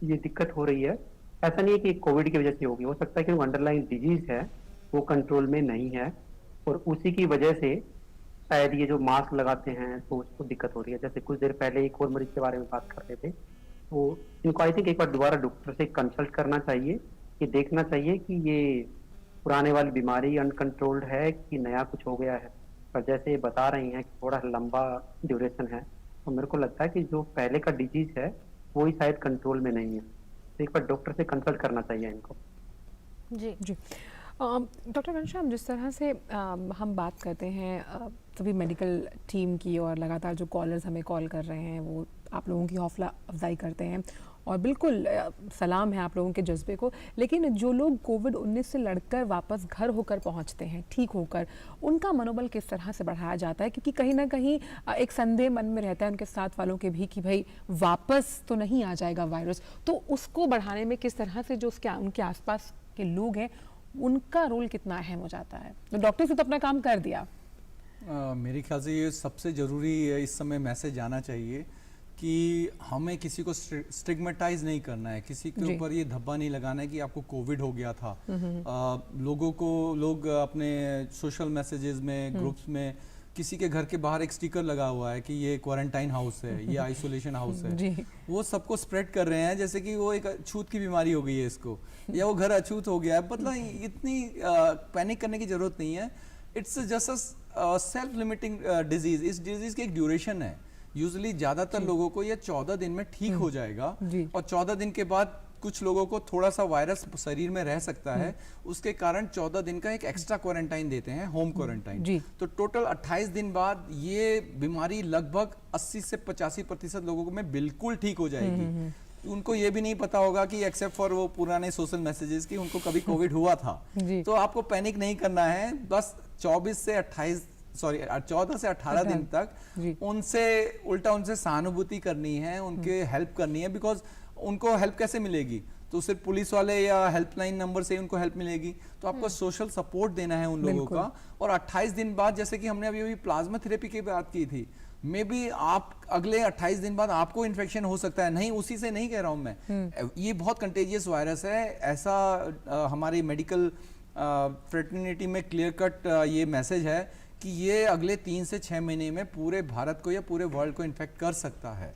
ये दिक्कत हो रही है, ऐसा नहीं है कि कोविड की वजह से होगी, हो सकता है कि वो अंडरलाइन डिजीज है वो कंट्रोल में नहीं है और उसी की वजह से शायद ये जो मास्क लगाते हैं तो उसको दिक्कत हो रही है। जैसे कुछ देर पहले एक और मरीज के बारे में बात कर रहे थे, तो इनको आई थिंक एक बार दोबारा डॉक्टर से कंसल्ट करना चाहिए, कि देखना चाहिए कि ये पुराने वाली बीमारी अनकंट्रोल्ड है कि नया कुछ हो गया है। पर जैसे ये बता रही हैं कि थोड़ा लंबा ड्यूरेशन है, तो मेरे को लगता है कि जो पहले का डिजीज है वो ही शायद कंट्रोल में नहीं है। तो एक बार डॉक्टर से कंसल्ट करना चाहिए इनको। जी जी डॉक्टर घनश्याम, जिस तरह से हम बात करते हैं सभी मेडिकल टीम की, और लगातार जो कॉलर्स हमें कॉल कर रहे हैं वो आप लोगों की हौसला अफजाई करते हैं, और बिल्कुल सलाम है आप लोगों के जज्बे को। लेकिन जो लोग कोविड-19 से लड़कर वापस घर होकर पहुंचते हैं, ठीक होकर, उनका मनोबल किस तरह से बढ़ाया जाता है? क्योंकि कहीं ना कहीं एक संदेह मन में रहता है उनके साथ वालों के भी कि भाई वापस तो नहीं आ जाएगा वायरस, तो उसको बढ़ाने में किस तरह से जो उनके आसपास के लोग हैं उनका रोल कितना अहम हो जाता है? तो डॉक्टर से तो अपना काम कर दिया। मेरे ख्याल से ये सबसे ज़रूरी इस समय मैसेज आना चाहिए कि हमें किसी को स्टिग्मेटाइज नहीं करना है, किसी के ऊपर ये धब्बा नहीं लगाना है कि आपको कोविड हो गया था। लोग अपने सोशल मैसेजेस में, ग्रुप्स में किसी के घर के बाहर एक स्टिकर लगा हुआ है कि ये क्वारंटाइन हाउस है, ये आइसोलेशन हाउस है, वो सबको स्प्रेड कर रहे हैं जैसे कि वो एक अछूत की बीमारी हो गई है इसको, या वो घर अछूत हो गया है। मतलब इतनी पैनिक करने की जरूरत नहीं है। It's just a self limiting disease. इस डिजीज की एक ड्यूरेशन है, यूजुअली ज्यादातर लोगों को ये 14 दिन में ठीक हो जाएगा, और 14 दिन के बाद कुछ लोगों को थोड़ा सा वायरस शरीर में रह सकता है, उसके कारण 14 दिन का एक एक्स्ट्रा क्वारंटाइन देते हैं, होम क्वारंटाइन। तो टोटल 28 दिन बाद ये बीमारी लगभग 80 से 85% लोगों में बिल्कुल ठीक हो जाएगी। उनको ये भी नहीं पता होगा कि एक्सेप्ट फॉर वो पुराने सोशल मैसेजेस कि उनको कभी कोविड हुआ था। तो आपको पैनिक नहीं करना है, बस 14 से 18 दिन तक उनसे सहानुभूति करनी है, उनके हेल्प करनी है। बिकॉज उनको हेल्प कैसे मिलेगी? तो सिर्फ पुलिस वाले या हेल्पलाइन नंबर से उनको हेल्प मिलेगी। तो आपको सोशल सपोर्ट देना है उन लोगों का। और 28 दिन बाद, जैसे कि हमने अभी प्लाज्मा थेरेपी की बात की थी, मे बी आप अगले 28 दिन बाद आपको इन्फेक्शन हो सकता है। नहीं, उसी से नहीं कह रहा हूं मैं, ये बहुत कंटेजियस वायरस है। ऐसा हमारी मेडिकल फ्रेटर्निटी में क्लियर कट ये मैसेज है कि ये अगले 3 से 6 महीने में पूरे भारत को या पूरे वर्ल्ड को इन्फेक्ट कर सकता है।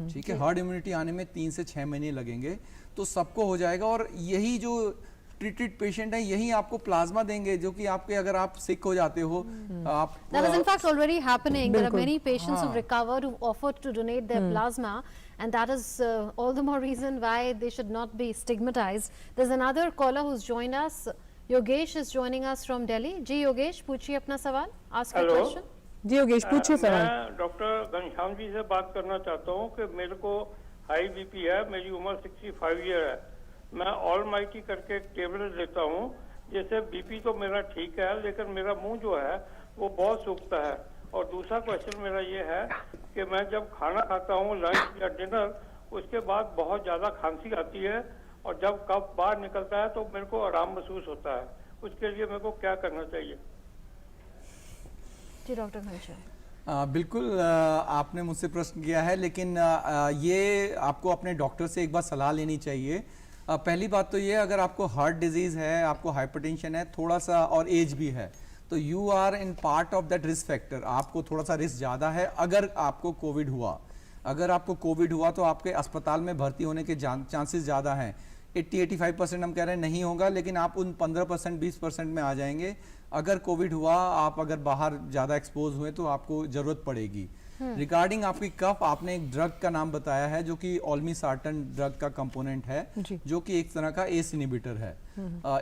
ठीक है, हर्ड इम्यूनिटी आने में 3 से 6 महीने लगेंगे, तो सबको हो जाएगा। और यही जो ट्रीटेड पेशेंट है, यही आपको प्लाज्मा देंगे, जो कि आपके अगर आप सिक हो जाते हो आप that is in fact already happening. There are many patients who've recovered who've offered to donate their plasma, and that is all the more reason why they should not be stigmatized. There's another caller who's joined us. Yogesh is joining us from Delhi. जी योगेश, पूछिए अपना सवाल, ask your question. जी योगेश, पूछिए सवाल। मैं doctor Ghanshyam ji से बात करना चाहता हूँ कि मेरे को हाई बीपी है, मेरी उम्र 65 ईयर है। मैं ऑलमाइटी करके एक टेबलेट लेता हूँ, जैसे बीपी तो मेरा ठीक है, लेकिन मेरा मुंह जो है वो बहुत सूखता है। और दूसरा क्वेश्चन मेरा ये है कि मैं जब खाना खाता हूँ, लंच या डिनर, उसके बाद बहुत ज़्यादा खांसी आती है, और जब कफ बाहर निकलता है तो मेरे को आराम महसूस होता है। उसके लिए मेरे को क्या करना चाहिए? जी डॉक्टर घनश्याम। बिल्कुल, आपने मुझसे प्रश्न किया है, लेकिन ये आपको अपने डॉक्टर से एक बार सलाह लेनी चाहिए। पहली बात तो ये, अगर आपको हार्ट डिजीज है, आपको हाइपरटेंशन है थोड़ा सा, और एज भी है, तो you are in part of that risk factor. आपको थोड़ा सा रिस्क ज़्यादा है। अगर आपको कोविड हुआ तो आपके अस्पताल में भर्ती होने के चांसेस ज़्यादा हैं। 80-85% हम कह रहे हैं नहीं होगा, लेकिन आप उन 15% 20% में आ जाएंगे। अगर कोविड हुआ, आप अगर बाहर ज़्यादा एक्सपोज हुए तो आपको ज़रूरत पड़ेगी। रिगार्डिंग आपकी कफ, आपने एक ड्रग का नाम बताया है जो कि ओल्मीसार्टन ड्रग का कंपोनेंट है, जो कि एक तरह का एस इनहिबिटर है।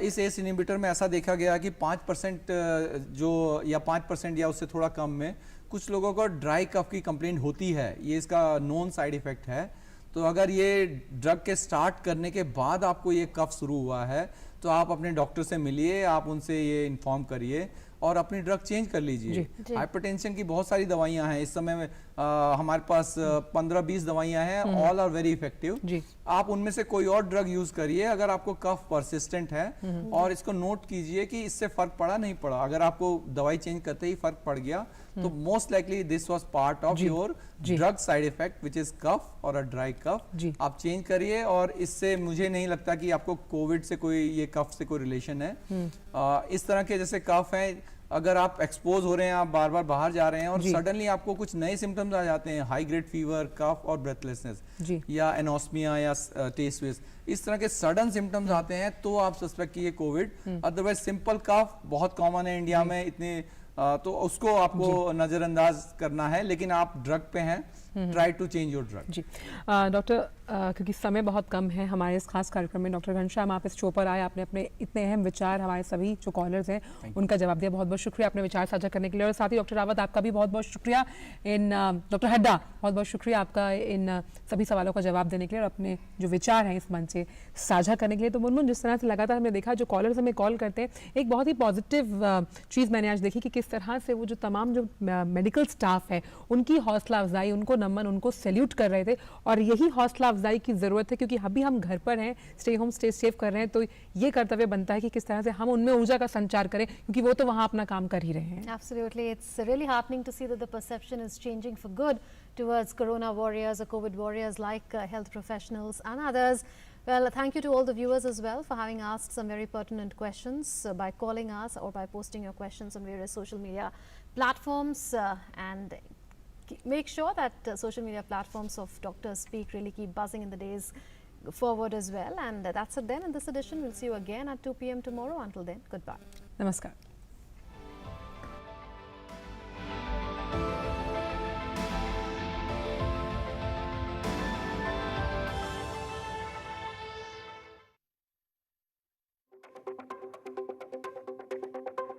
इस एस इनहिबिटर में ऐसा देखा गया कि 5% या 5% या उससे थोड़ा कम में कुछ लोगों को ड्राई कफ की कंप्लेंट होती है। ये इसका नोन साइड इफेक्ट है। तो अगर ये ड्रग के स्टार्ट करने के बाद आपको ये कफ शुरू हुआ है, तो आप अपने डॉक्टर से मिलिए, आप उनसे ये इन्फॉर्म करिए और अपनी ड्रग चेंज कर लीजिए। हाइपरटेंशन की बहुत सारी दवाइयां हैं इस समय में, हमारे पास 15-20 दवाइयां हैं, ऑल आर वेरी इफेक्टिव। आप उनमें से कोई और ड्रग यूज करिए अगर आपको कफ परसिस्टेंट है, और इसको नोट कीजिए कि इससे फर्क पड़ा नहीं पड़ा। अगर आपको दवाई चेंज करते ही फर्क पड़ गया तो most likely this was part of your drug side effect which is cough और अ ड्राई कफ। आप चेंज करिए, और इससे मुझे नहीं लगता कि आपको कोविड से कोई, ये कफ से कोई रिलेशन है। इस तरह के जैसे कफ है, अगर आप एक्सपोज हो रहे हैं, आप बार बार बाहर जा रहे हैं और जी। सडनली आपको कुछ नए सिम्टम्स आ जाते हैं, हाई ग्रेड फीवर, कफ और ब्रेथलेसनेस जी। या एनोस्मिया या टेस्ट वेस्ट, इस तरह के सडन सिम्टम्स आते हैं तो आप सस्पेक्ट कीजिए कोविड। अदरवाइज सिंपल कफ बहुत कॉमन है इंडिया में, इतने तो उसको आपको नजरअंदाज करना है, लेकिन आप ड्रग पे हैं, try to change your drug. जी डॉक्टर, क्योंकि समय बहुत कम है हमारे इस खास कार्यक्रम में, डॉक्टर घनश्याम आप इस शो पर आए, आपने अपने इतने अहम विचार हमारे सभी जो कॉलर्स हैं उनका जवाब दिया, बहुत बहुत शुक्रिया अपने विचार साझा करने के लिए। और साथ ही डॉक्टर रावत आपका भी बहुत बहुत शुक्रिया, इन डॉक्टर हड्डा बहुत बहुत शुक्रिया आपका इन सभी सवालों का जवाब देने के लिए और अपने जो विचार हैं इस मंच से साझा करने के लिए। तो मुनमुन, जिस तरह से लगातार हमने देखा जो कॉलर्स हमें कॉल करते हैं, एक बहुत ही पॉजिटिव चीज़ मैंने आज देखी कि किस तरह से वो जो तमाम जो मेडिकल स्टाफ है उनकी हौसला अफजाई, उनको नमन, उनको सैल्यूट कर रहे थे। और यही हौसला अफजाई की ज़रूरत है, क्योंकि अभी हम घर पर हैं, स्टे होम स्टे सेफ कर रहे हैं, तो ये कर्तव्य बनता है कि किस तरह से हम उनमें ऊर्जा का संचार करें, क्योंकि वो तो वहाँ अपना काम कर ही रहे हैं। Absolutely. It's really heartening to see that the perception is changing for good towards corona warriors or COVID warriors like health professionals and others. Well, thank you to all the viewers as well for having asked some very pertinent questions by calling us or by posting your questions on various social media platforms. And make sure that social media platforms of Dr. Speak really keep buzzing in the days forward as well. And that's it then in this edition. We'll see you again at 2 p.m. tomorrow. Until then, goodbye. नमस्कार।